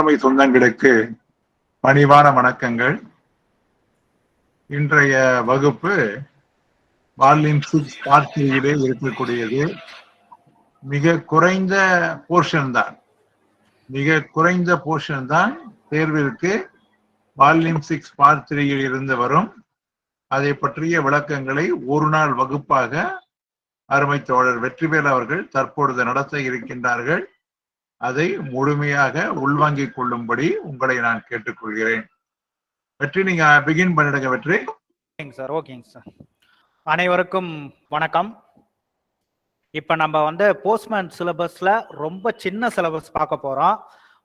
பொதுவுடைமை சொந்தங்களுக்கு பணிவான வணக்கங்கள். இன்றைய வகுப்பு வால்யூம் 6 பார்ட் 3 இருக்கக்கூடியது. மிக குறைந்த போர்ஷன் தான் தேர்விற்கு வால்யூம் 6 பார்ட் 3 இருந்து வரும். அதை பற்றிய விளக்கங்களை ஒரு நாள் வகுப்பாக அருமை தோழர் வெற்றிவேல் அவர்கள் தற்பொழுது நடத்த இருக்கின்றார்கள். அதை முழுமையாக உள்வாங்கிக் கொள்ளும்படி உங்களை நான் கேட்டுக்கொள்கிறேன். வெற்றி, நீங்க பிகின் பண்ணிடுங்க. வெற்றி. ஓகேங்க சார். அனைவருக்கும் வணக்கம். இப்ப நம்ம போஸ்ட்மேன் சிலபஸ்ல ரொம்ப சின்ன சிலபஸ் பார்க்க போறோம்.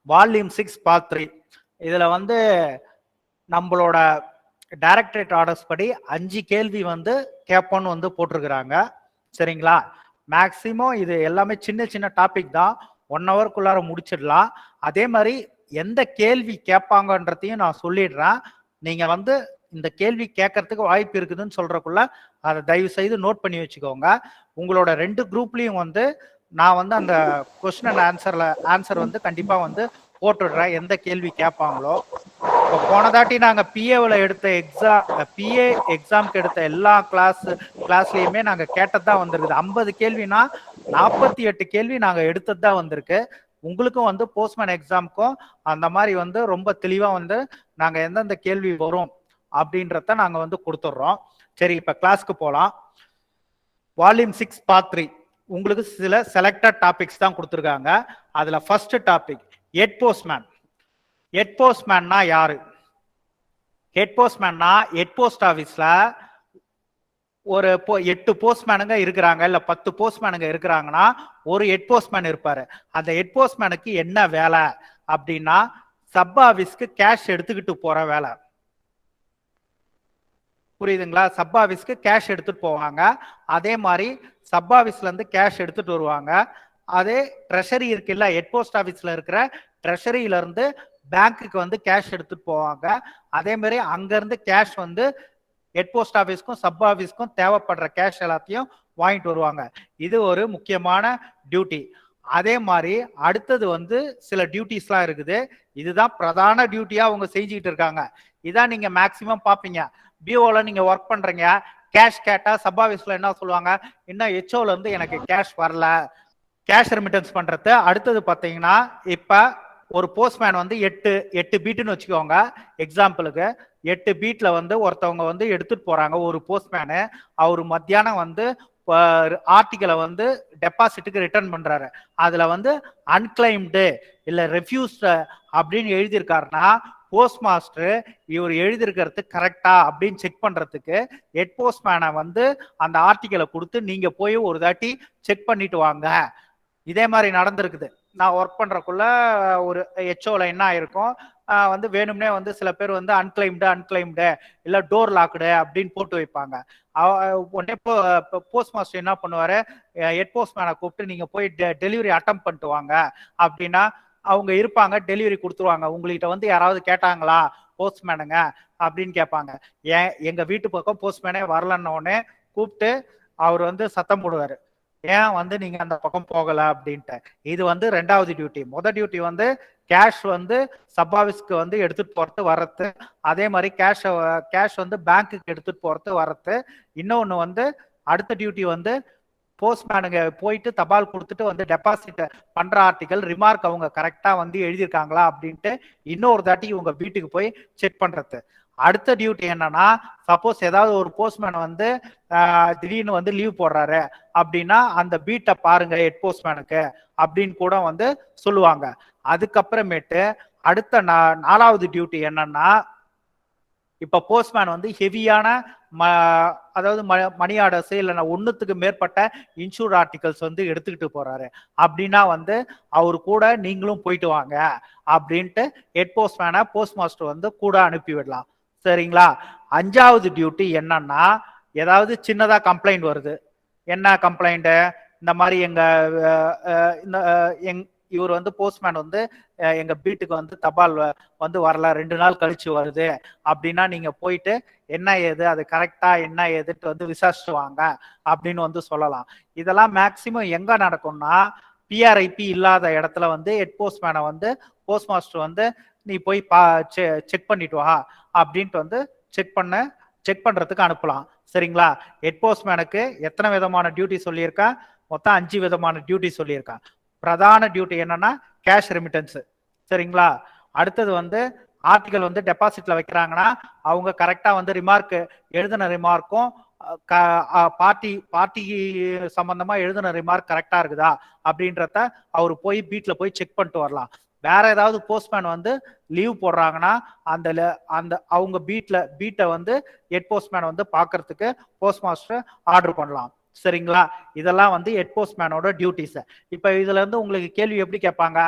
Volume 6 part 3. இதுல நம்மளோட டைரக்டரேட் ஆர்டர்ஸ் படி 5 கேள்வி கேட்போன்னு போட்டிருக்கிறாங்க. சரிங்களா? மேக்சிமம் இது எல்லாமே சின்ன சின்ன டாபிக் தான். 1 ஹவருக்குள்ளார முடிச்சிடலாம். அதே மாதிரி எந்த கேள்வி கேட்பாங்கன்றதையும் நான் சொல்லிடுறேன். நீங்க இந்த கேள்வி கேட்கறதுக்கு வாய்ப்பு இருக்குதுன்னு சொல்றதுக்குள்ள அதை தயவு செய்து நோட் பண்ணி வச்சுக்கோங்க. உங்களோட 2 குரூப்லயும் நான் அந்த கொஸ்டின் அண்ட் ஆன்சர் கண்டிப்பா போட்டுடுறேன் எந்த கேள்வி கேட்பாங்களோ. இப்போ போனதாட்டி நாங்க பிஏவில் எடுத்த பிஏ எக்ஸாம்க்கு எடுத்த எல்லா கிளாஸ்லயுமே நாங்க கேட்டதுதான் வந்திருக்குது. 50 கேள்வினா 48 கேள்வி நாங்க எடுத்தது தான் வந்திருக்கு. உங்களுக்கும் போஸ்ட்மேன் எக்ஸாமுக்கும் அந்த மாதிரி ரொம்ப தெளிவா நாங்க எந்தெந்த கேள்வி வரும் அப்படின்றத நாங்க கொடுத்துட்றோம். சரி, இப்ப கிளாஸ்க்கு போலாம். வால்யூம் 6 பார்ட் 3 உங்களுக்கு சில செலக்டட் டாபிக்ஸ் தான் கொடுத்துருக்காங்க. அதுல first topic head postman. Head போஸ்ட்மேன்னா யாரு? ஹெட் போஸ்ட்மேன்னா ஹெட் போஸ்ட் ஆபீஸ்ல ஒரு 8 போஸ்ட்மேனுங்க இருக்கிறாங்க, இல்ல 10 போஸ்ட்மேனுங்க இருக்கிறாங்கன்னா ஒரு ஹெட் போஸ்ட்மேன் இருப்பாரு. அந்த ஹெட் போஸ்ட்மேனுக்கு என்ன வேலை அப்படின்னா சப் ஆபீஸ்க்கு கேஷ் எடுத்துக்கிட்டு போற வேலை. புரியுதுங்களா? சப் ஆபீஸ்க்கு கேஷ் எடுத்துட்டு போவாங்க. அதே மாதிரி சப் ஆபீஸ்ல இருந்து கேஷ் எடுத்துட்டு வருவாங்க. அதே ட்ரெஷரி இருக்குல்ல, ஹெட் போஸ்ட் ஆபீஸ்ல இருக்கிற ட்ரெஷரியில இருந்து பேங்க்குக்கு கேஷ் எடுத்துட்டு போவாங்க. அதே மாதிரி அங்க இருந்து கேஷ் ஹெட் போஸ்ட் ஆபீஸ்க்கும் சப் ஆபீஸ்க்கும் தேவைப்படுற கேஷ் எல்லாத்தையும் வாங்கிட்டு வருவாங்க. இது ஒரு முக்கியமான டியூட்டி. அதே மாதிரி அடுத்தது சில டியூட்டிஸ்லாம் இருக்குது. இதுதான் பிரதான டியூட்டியா அவங்க செஞ்சுக்கிட்டு இருக்காங்க. இதான் நீங்க மேக்சிமம் பாப்பீங்க. பிஓல நீங்க ஒர்க் பண்றீங்க, கேஷ் கேட்டா சப் ஆபீஸ்ல என்ன சொல்லுவாங்க, இன்னும் ஹெச்ஓல இருந்து எனக்கு கேஷ் வரல, கேஷ் ரெமிட்டன்ஸ் பண்றது. அடுத்தது பாத்தீங்கன்னா இப்ப ஒரு போஸ்ட்மேன் 8 பீட்டுன்னு வச்சுக்கோங்க. எக்ஸாம்பிளுக்கு 8 பீட்ல ஒருத்தவங்க எடுத்துட்டு போறாங்க. ஒரு போஸ்ட்மேனு அவரு மத்தியானம் ஆர்டிகளை டெபாசிட்டுக்கு ரிட்டர்ன் பண்றாரு. அதுல அன்கிளைம்டு இல்ல ரெஃப்யூஸ்டு அப்படின்னு எழுதியிருக்காருன்னா போஸ்ட் மாஸ்டர் இவர் எழுதியிருக்கிறது கரெக்டா அப்படின்னு செக் பண்றதுக்கு ஹெட் போஸ்ட்மேனை அந்த ஆர்டிகளை கொடுத்து நீங்க போய் ஒரு தாட்டி செக் பண்ணிட்டு வாங்க. இதே மாதிரி நடந்திருக்குது. நான் ஒர்க் பண்றக்குள்ள ஒரு ஹெச்ஓல என்ன ஆயிருக்கும், வேணும்னே சில பேர் அன்கிளைம்டு இல்ல டோர் லாக்டு அப்படின்னு போட்டு வைப்பாங்க. உடனே போஸ்ட் மாஸ்டர் என்ன பண்ணுவாரு, ஹெட் போஸ்ட்மேனை கூப்பிட்டு நீங்க போய் டெலிவரி அட்டம் பண்ணிட்டு வாங்க அப்படின்னா அவங்க இருப்பாங்க, டெலிவரி கொடுத்துருவாங்க. உங்கள்கிட்ட யாராவது கேட்டாங்களா போஸ்ட்மேனுங்க அப்படின்னு கேட்பாங்க. எங்க வீட்டு பக்கம் போஸ்ட்மேனே வரலன்ன உடனே கூப்பிட்டு அவர் சத்தம் போடுவாரு, ஏன் நீங்க அந்த பக்கம் போகல அப்படின்ட்டு. இது 2வது டியூட்டி. முதல் டியூட்டி கேஷ் சப் ஆபீஸ்க்கு எடுத்துட்டு போறது வர்றது. அதே மாதிரி கேஷ் பேங்க்குக்கு எடுத்துட்டு போறது வர்றது. இன்னொன்னு அடுத்த டியூட்டி போஸ்ட்மேனுங்க போயிட்டு தபால் கொடுத்துட்டு டெபாசிட் பண்ற ஆர்டிகல் ரிமார்க் அவங்க கரெக்டா எழுதியிருக்காங்களா அப்படின்ட்டு இன்னொரு தாட்டி இவங்க வீட்டுக்கு போய் செக் பண்றது. அடுத்த டியூட்டி என்னன்னா, சப்போஸ் ஏதாவது ஒரு போஸ்ட்மேன் திடீர்னு லீவ் போடுறாரு அப்படின்னா அந்த பீட்டை பாருங்க ஹெட் போஸ்ட்மேனுக்கு அப்படின்னு கூட சொல்லுவாங்க. அதுக்கப்புறமேட்டு அடுத்த 4வது டியூட்டி என்னன்னா, இப்ப போஸ்ட்மேன் ஹெவியான அதாவது மணி ஆர்டர்ஸ் இல்லைன்னா 1க்கு மேற்பட்ட இன்சூர் ஆர்டிகல்ஸ் எடுத்துக்கிட்டு போறாரு அப்படின்னா அவரு கூட நீங்களும் போயிட்டு வாங்க அப்படின்ட்டு ஹெட் போஸ்ட்மேனை போஸ்ட் மாஸ்டர் கூட அனுப்பி விடலாம். சரிங்களா? 5வது டியூட்டி என்னன்னா, ஏதாவது சின்னதா கம்ப்ளைண்ட் வருது. என்ன கம்ப்ளைண்ட், இந்த மாதிரி இவர் போஸ்ட்மேன் எங்க வீட்டுக்கு தபால் வரல, 2 நாள் கழிச்சு வருது அப்படின்னா நீங்க போயிட்டு என்ன ஏது அது கரெக்டா என்ன ஏதுட்டு விசாரிச்சு வாங்க அப்படின்னு சொல்லலாம். இதெல்லாம் மேக்சிமம் எங்க நடக்கும்னா பிஆர்ஐபி இல்லாத இடத்துல ஹெட் போஸ்ட்மேனை போஸ்ட் மாஸ்டர் வந்து நீ போய் செக் பண்ணிட்டு வா அப்படின்ட்டு வந்து செக் பண்றதுக்கு அனுப்பலாம். சரிங்களா? ஹெட் போஸ்ட்மேனுக்கு எத்தனை விதமான டியூட்டி சொல்லியிருக்கேன்? மொத்தம் 5 விதமான டியூட்டி சொல்லியிருக்கேன். பிரதான டியூட்டி என்னன்னா கேஷ் ரெமிட்டன்ஸ். சரிங்களா? அடுத்தது வந்து ஆர்டிகல் வந்து டெபாசிட்ல வைக்கிறாங்கன்னா அவங்க கரெக்டா வந்து ரிமார்க் எழுதின ரிமார்க்கும் பார்ட்டி சம்பந்தமா எழுதின ரிமார்க் கரெக்டா இருக்குதா அப்படின்றத அவர் போய் பீட்ல போய் செக் பண்ணிட்டு வரலாம். வேற ஏதாவது போஸ்ட்மேன் வந்து லீவ் போடுறாங்கன்னா அந்த அவங்க பீட்டை வந்து ஹெட் போஸ்ட்மேன் வந்து பாக்குறதுக்கு போஸ்ட் மாஸ்டர் ஆர்டர் பண்ணலாம். சரிங்களா? இதெல்லாம் வந்து ஹெட் போஸ்ட்மேனோட டியூட்டிஸ். இப்ப இதுல இருந்து உங்களுக்கு கேள்வி எப்படி கேட்பாங்க?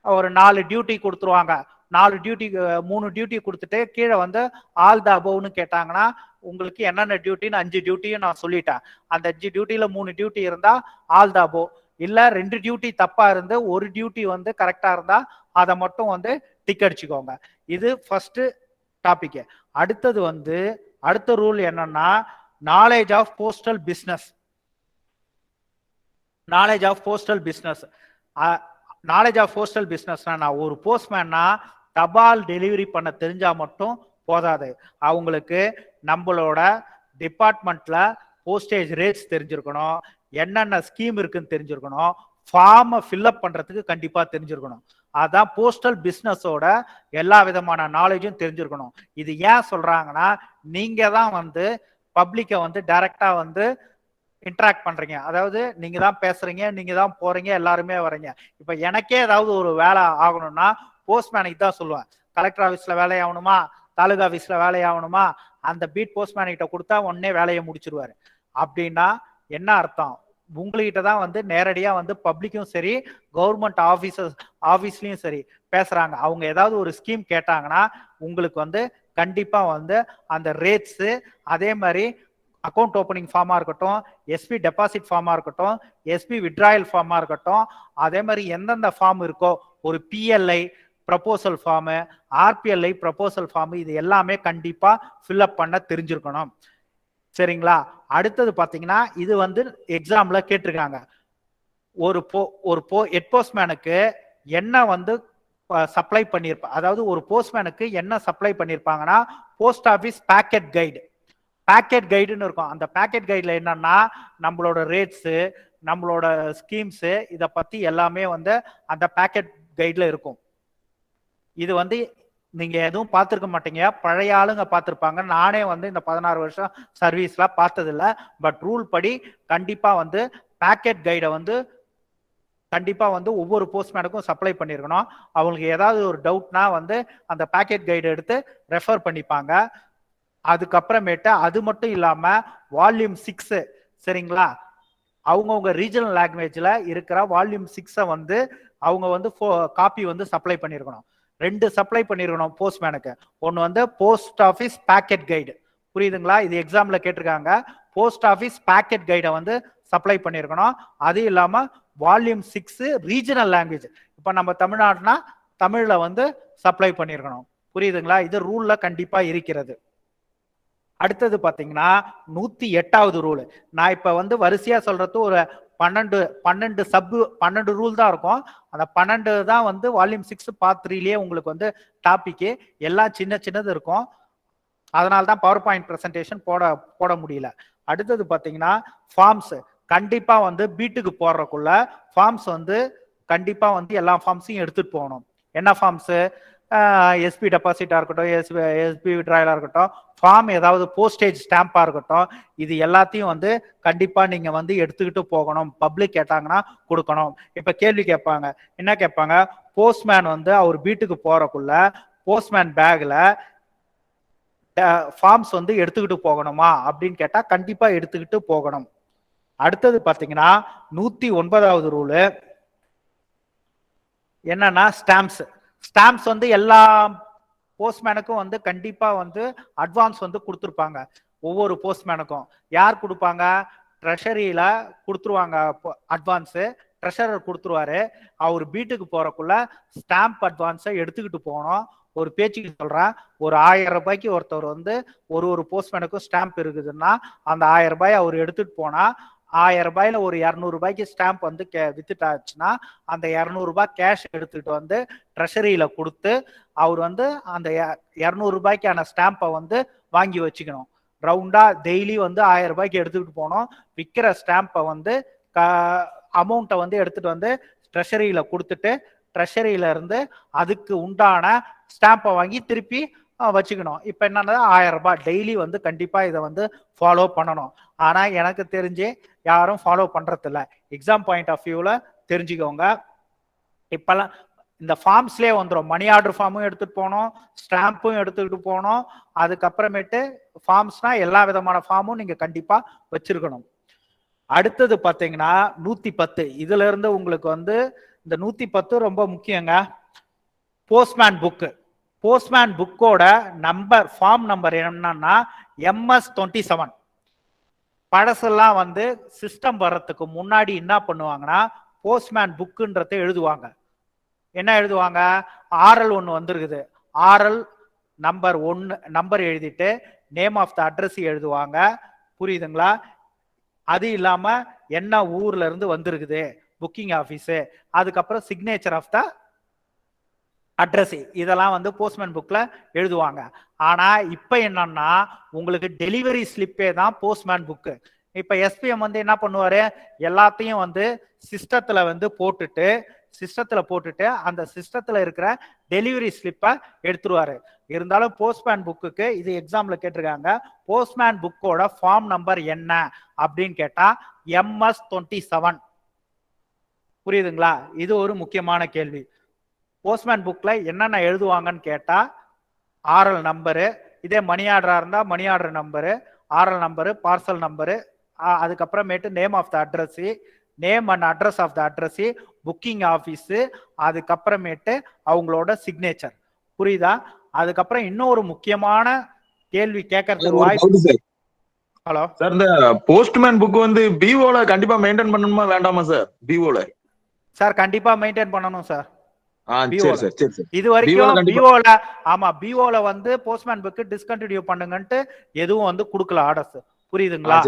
ஒரு 4 டியூட்டி கொடுத்துருவாங்க. 3 டியூட்டி கொடுத்துட்டு கீழே வந்து ஆல் த அபவ்னு கேட்டாங்கன்னா உங்களுக்கு என்னென்ன டியூட்டின்னு 5 டியூட்டியும் நான் சொல்லிட்டேன். அந்த 5 டியூட்டியில 3 டியூட்டி இருந்தா ஆல் த அபவ், இல்ல 2 டியூட்டி தப்பா இருந்து ஒரு டியூட்டி வந்து கரெக்டா இருந்தா அதை மட்டும் வந்து டிக் அடிச்சுக்கோங்க. இது ஃபர்ஸ்ட் டாபிக். அடுத்தது வந்து அடுத்த ரூல் என்னன்னா knowledge of postal business. Knowledge of postal business knowledge of postal பிசினஸ்னா நான் ஒரு போஸ்ட்மேன்னா தபால் டெலிவரி பண்ண தெரிஞ்சா மட்டும் போதாது. அவங்களுக்கு நம்மளோட டிபார்ட்மெண்ட்ல போஸ்டேஜ் ரேட்ஸ் தெரிஞ்சிருக்கணும், என்னென்ன ஸ்கீம் இருக்குன்னு தெரிஞ்சிருக்கணும், ஃபார்மை ஃபில்அப் பண்றதுக்கு கண்டிப்பா தெரிஞ்சிருக்கணும். அதான் போஸ்டல் பிசினஸோட எல்லா விதமான நாலேஜும் தெரிஞ்சிருக்கணும். இது ஏன் சொல்றாங்கன்னா நீங்க தான் வந்து பப்ளிக்கை வந்து டைரக்டா வந்து இன்டராக்ட் பண்றீங்க. அதாவது நீங்க தான் பேசுறீங்க, நீங்க தான் போறீங்க, எல்லாருமே வரீங்க. இப்ப எனக்கே ஏதாவது ஒரு வேலை ஆகணும்னா போஸ்ட்மேனுக்கு தான் சொல்லுவேன். கலெக்டர் ஆபீஸ்ல வேலையாகணுமா, தாலுகா ஆபீஸ்ல வேலையாகணுமா, அந்த பீட் போஸ்ட்மேன் கிட்ட கொடுத்தா உடனே வேலையை முடிச்சிருவாரு. அப்படின்னா என்ன அர்த்தம்? உங்ககிட்ட தான் வந்து நேரடியா வந்து பப்ளிக்கும் சரி கவர்மெண்ட் ஆபீஸ்லயும் சரி பேசுறாங்க. அவங்க ஏதாவது ஒரு ஸ்கீம் கேட்டாங்கன்னா உங்களுக்கு வந்து கண்டிப்பா வந்து அந்த ரேட்ஸ், அதே மாதிரி அக்கௌண்ட் ஓப்பனிங் ஃபார்மா இருக்கட்டும், எஸ்பி டெபாசிட் ஃபார்மா இருக்கட்டும், எஸ்பி வித்ட்ராயல் ஃபார்மா இருக்கட்டும், அதே மாதிரி எந்தெந்த ஃபார்ம் இருக்கோ ஒரு PLI proposal form, RPLI proposal form, இது எல்லாமே கண்டிப்பா ஃபில்அப் பண்ண தெரிஞ்சிருக்கணும். சரிங்களா? அடுத்தது பாத்தீங்கன்னா இது வந்து எக்ஸாம்ல கேட்டிருக்காங்க. ஒரு ஹெட் போஸ்ட்மேனுக்கு என்ன வந்து சப்ளை பண்ணிருப்பா, அதாவது ஒரு போஸ்ட்மேனுக்கு என்ன சப்ளை பண்ணிருப்பாங்கன்னா post office packet guide. Packet கைடுன்னு இருக்கும். அந்த பேக்கெட் கைட்ல என்னன்னா நம்மளோட ரேட்ஸ், நம்மளோட ஸ்கீம்ஸ், இத பத்தி எல்லாமே வந்து அந்த பேக்கெட் கைட்ல இருக்கும். இது வந்து நீங்க எதுவும் பார்த்திருக்க மாட்டீங்க, பழைய ஆளுங்க பார்த்திருப்பாங்க. நானே வந்து இந்த 16 வருஷம் சர்வீஸ்ல பார்த்தது இல்ல. பட் ரூல் படி கண்டிப்பா வந்து பேக்கெட் கைடை வந்து கண்டிப்பா வந்து ஒவ்வொரு போஸ்ட்மேனுக்கும் சப்ளை பண்ணிருக்கணும். அவங்களுக்கு ஏதாவது ஒரு டவுட்னா வந்து அந்த பேக்கெட் கைடு எடுத்து ரெஃபர் பண்ணிப்பாங்க. அதுக்கப்புறமேட்டு அது மட்டும் இல்லாம வால்யூம் 6, சரிங்களா, அவங்கவுங்க ரீஜனல் லாங்குவேஜ்ல இருக்கிற வால்யூம் 6 வந்து அவங்க வந்து காப்பி வந்து சப்ளை பண்ணிருக்கணும். 2 சப்ளை பண்ணிருக்கணும் போஸ்ட்மேனுக்கு. ஒன்னு வந்து போஸ்ட் ஆபீஸ் பேக்கெட் கைடு, புரியுதுங்களா? இது எக்ஸாம்ல கேட்டிருக்காங்க. போஸ்ட் ஆபீஸ் பேக்கெட் கைடை வந்து சப்ளை பண்ணிருக்கணும். அது இல்லாம வால்யூம் 6 ரீஜனல் லாங்குவேஜ், இப்ப நம்ம தமிழ்நாடுனா தமிழ்ல வந்து சப்ளை பண்ணிருக்கணும். புரியுதுங்களா? இது ரூல்ல கண்டிப்பா இருக்கிறது. அடுத்தது பாத்தீங்கன்னா 108வது ரூல். நான் இப்ப வந்து வரிசையா சொல்றது ஒரு 12 ரூல் தான் இருக்கும். அந்த 12 தான் வந்து வால்யூம் 6 பார்ட் 3லயே உங்களுக்கு வந்து டாபிக். எல்லாம் சின்னது இருக்கும். அதனால தான் பவர் பாயிண்ட் பிரசன்டேஷன் போட முடியல. அடுத்தது பாத்தீங்கன்னா ஃபார்ம்ஸ். கண்டிப்பா வந்து பீட்டுக்கு போடுறதுக்குள்ள ஃபார்ம்ஸ் வந்து கண்டிப்பா வந்து எல்லா ஃபார்ம்ஸையும் எடுத்துட்டு போகணும். என்ன ஃபார்ம்ஸ்? எஸ்பி டெபாசிட்டா இருக்கட்டும், எஸ்பி வித்ட்ராயலா இருக்கட்டும், ஃபார்ம் ஏதாவது போஸ்டேஜ் ஸ்டாம்பா இருக்கட்டும், இது எல்லாத்தையும் வந்து கண்டிப்பா நீங்க வந்து எடுத்துக்கிட்டு போகணும். பப்ளிக் கேட்டாங்கன்னா கொடுக்கணும். இப்ப கேள்வி கேட்பாங்க, என்ன கேட்பாங்க? போஸ்ட்மேன் வந்து அவர் வீட்டுக்கு போறக்குள்ள போஸ்ட்மேன் பேக்ல ஃபார்ம்ஸ் வந்து எடுத்துக்கிட்டு போகணுமா அப்படின்னு கேட்டா கண்டிப்பா எடுத்துக்கிட்டு போகணும். அடுத்தது பாத்தீங்கன்னா 109வது ரூலு என்னன்னா ஸ்டாம்ப்ஸ். ஸ்டாம்ப்ஸ் வந்து எல்லா போஸ்ட்மேனுக்கும் வந்து கண்டிப்பா வந்து அட்வான்ஸ் வந்து கொடுத்துருப்பாங்க. ஒவ்வொரு போஸ்ட்மேனுக்கும் யார் கொடுப்பாங்க? ட்ரெஷரியில கொடுத்துருவாங்க அட்வான்ஸ். ட்ரெஷரர் கொடுத்துருவாரு. அவர் வீட்டுக்கு போறக்குள்ள ஸ்டாம்ப் அட்வான்ஸை எடுத்துக்கிட்டு போகணும். ஒரு பேச்சுக்கு சொல்றேன், ஒரு 1000 ரூபாய்க்கு ஒருத்தர் வந்து ஒரு போஸ்ட்மேனுக்கும் ஸ்டாம்ப் இருக்குதுன்னா அந்த 1000 ரூபாய் அவர் எடுத்துட்டு போனா ரூபாயில ஒரு 200 ரூபாய்க்கு ஸ்டாம்ப் வந்து வித்துட்டாச்சுன்னா அந்த 200 ரூபாய் கேஷ் எடுத்துட்டு வந்து ட்ரெஷரியில கொடுத்து அவர் வந்து அந்த 200 ரூபாய்க்கான ஸ்டாம்பை வந்து வாங்கி வச்சுக்கணும். ரவுண்டா டெய்லி வந்து 1000 ரூபாய்க்கு எடுத்துக்கிட்டு போனோம். விற்கிற ஸ்டாம்பை வந்து அமௌண்ட்டை வந்து எடுத்துட்டு வந்து ட்ரெஷரியில கொடுத்துட்டு ட்ரெஷரியில இருந்து அதுக்கு உண்டான ஸ்டாம்பை வாங்கி திருப்பி வச்சுக்கணும். இப்ப என்னன்னா 1000 ரூபாய் டெய்லி வந்து கண்டிப்பா இதை வந்து ஃபாலோ பண்ணணும். ஆனா எனக்கு தெரிஞ்சு யாரும் ஃபாலோ பண்றது இல்ல. எக்ஸாம் பாயிண்ட் ஆஃப் வியூல தெரிஞ்சுக்கோங்க. இப்பெல்லாம் இந்த ஃபார்ம்ஸ்லயே வந்துடும். மணி ஆர்டர் ஃபார்மும் எடுத்துட்டு போனோம், ஸ்டாம்பும் எடுத்துக்கிட்டு போனோம். அதுக்கப்புறமேட்டு ஃபார்ம்ஸ்னா எல்லா விதமான ஃபார்மும் நீங்க கண்டிப்பா வச்சிருக்கணும். அடுத்தது பாத்தீங்கன்னா 110. இதுல இருந்து உங்களுக்கு வந்து இந்த 110 ரொம்ப முக்கியங்க. Postman book. போஸ்ட்மேன் புக்கோட நம்பர், ஃபார்ம் நம்பர் என்னன்னா MS-27. பழசெல்லாம் வந்து சிஸ்டம் வர்றதுக்கு முன்னாடி என்ன பண்ணுவாங்கன்னா போஸ்ட்மேன் புக்குன்றத எழுதுவாங்க. என்ன எழுதுவாங்க? RL 1 வந்திருக்குது, RL நம்பர் 1 நம்பர் எழுதிட்டு நேம் ஆஃப் த அட்ரஸ் எழுதுவாங்க. புரியுதுங்களா? அது இல்லாம என்ன ஊர்ல இருந்து வந்திருக்குது புக்கிங் ஆபீஸ், அதுக்கப்புறம் சிக்னேச்சர் ஆஃப் த அட்ரஸ், இதெல்லாம் வந்து போஸ்ட்மேன் புக்ல எழுதுவாங்க. ஆனா இப்ப என்னன்னா உங்களுக்கு டெலிவரி ஸ்லிப்பே தான் போஸ்ட்மேன் புக்கு. இப்ப SPM வந்து என்ன பண்ணுவாரு, எல்லாத்தையும் வந்து சிஸ்டத்துல வந்து போட்டுட்டு அந்த சிஸ்டத்துல இருக்கிற டெலிவரி ஸ்லிப்பை எடுத்துருவாரு. இருந்தாலும் போஸ்ட்மேன் புக்குக்கு இது எக்ஸாம்ல கேட்டிருக்காங்க, போஸ்ட்மேன் புக்கோட ஃபார்ம் நம்பர் என்ன அப்படின்னு கேட்டா MS-27. புரியுதுங்களா? இது ஒரு முக்கியமான கேள்வி. போஸ்ட்மேன் புக்ல என்னென்ன எழுதுவாங்கன்னு கேட்டா RL நம்பரு, இதே மணி ஆர்டரா இருந்தா money order number, RL number, parcel number, அதுக்கப்புறமேட்டு name of the address, name and address of the address, booking office, அதுக்கப்புறமேட்டு அவங்களோட சிக்னேச்சர். புரியுதா? அதுக்கப்புறம் இன்னொரு முக்கியமான கேள்வி கேட்கறதுக்கு வாய்ப்பு. ஹலோ சார், இந்த போஸ்ட்மேன் புக் வந்து பிஓல கண்டிப்பா மெயின்டைன் பண்ணணுமா வேண்டாமா சார்? பிஓல சார் கண்டிப்பா மெயின்டைன் பண்ணணும் சார். இது வரைக்கும் பிஓல, ஆமா, பிஓல வந்து போஸ்ட்மேன் புக் டிஸ்கண்டினியூ பண்ணுங்கன்ட்டு எதுவும் வந்து கொடுக்கல ஆர்டர்ஸ். புரியுதுங்களா?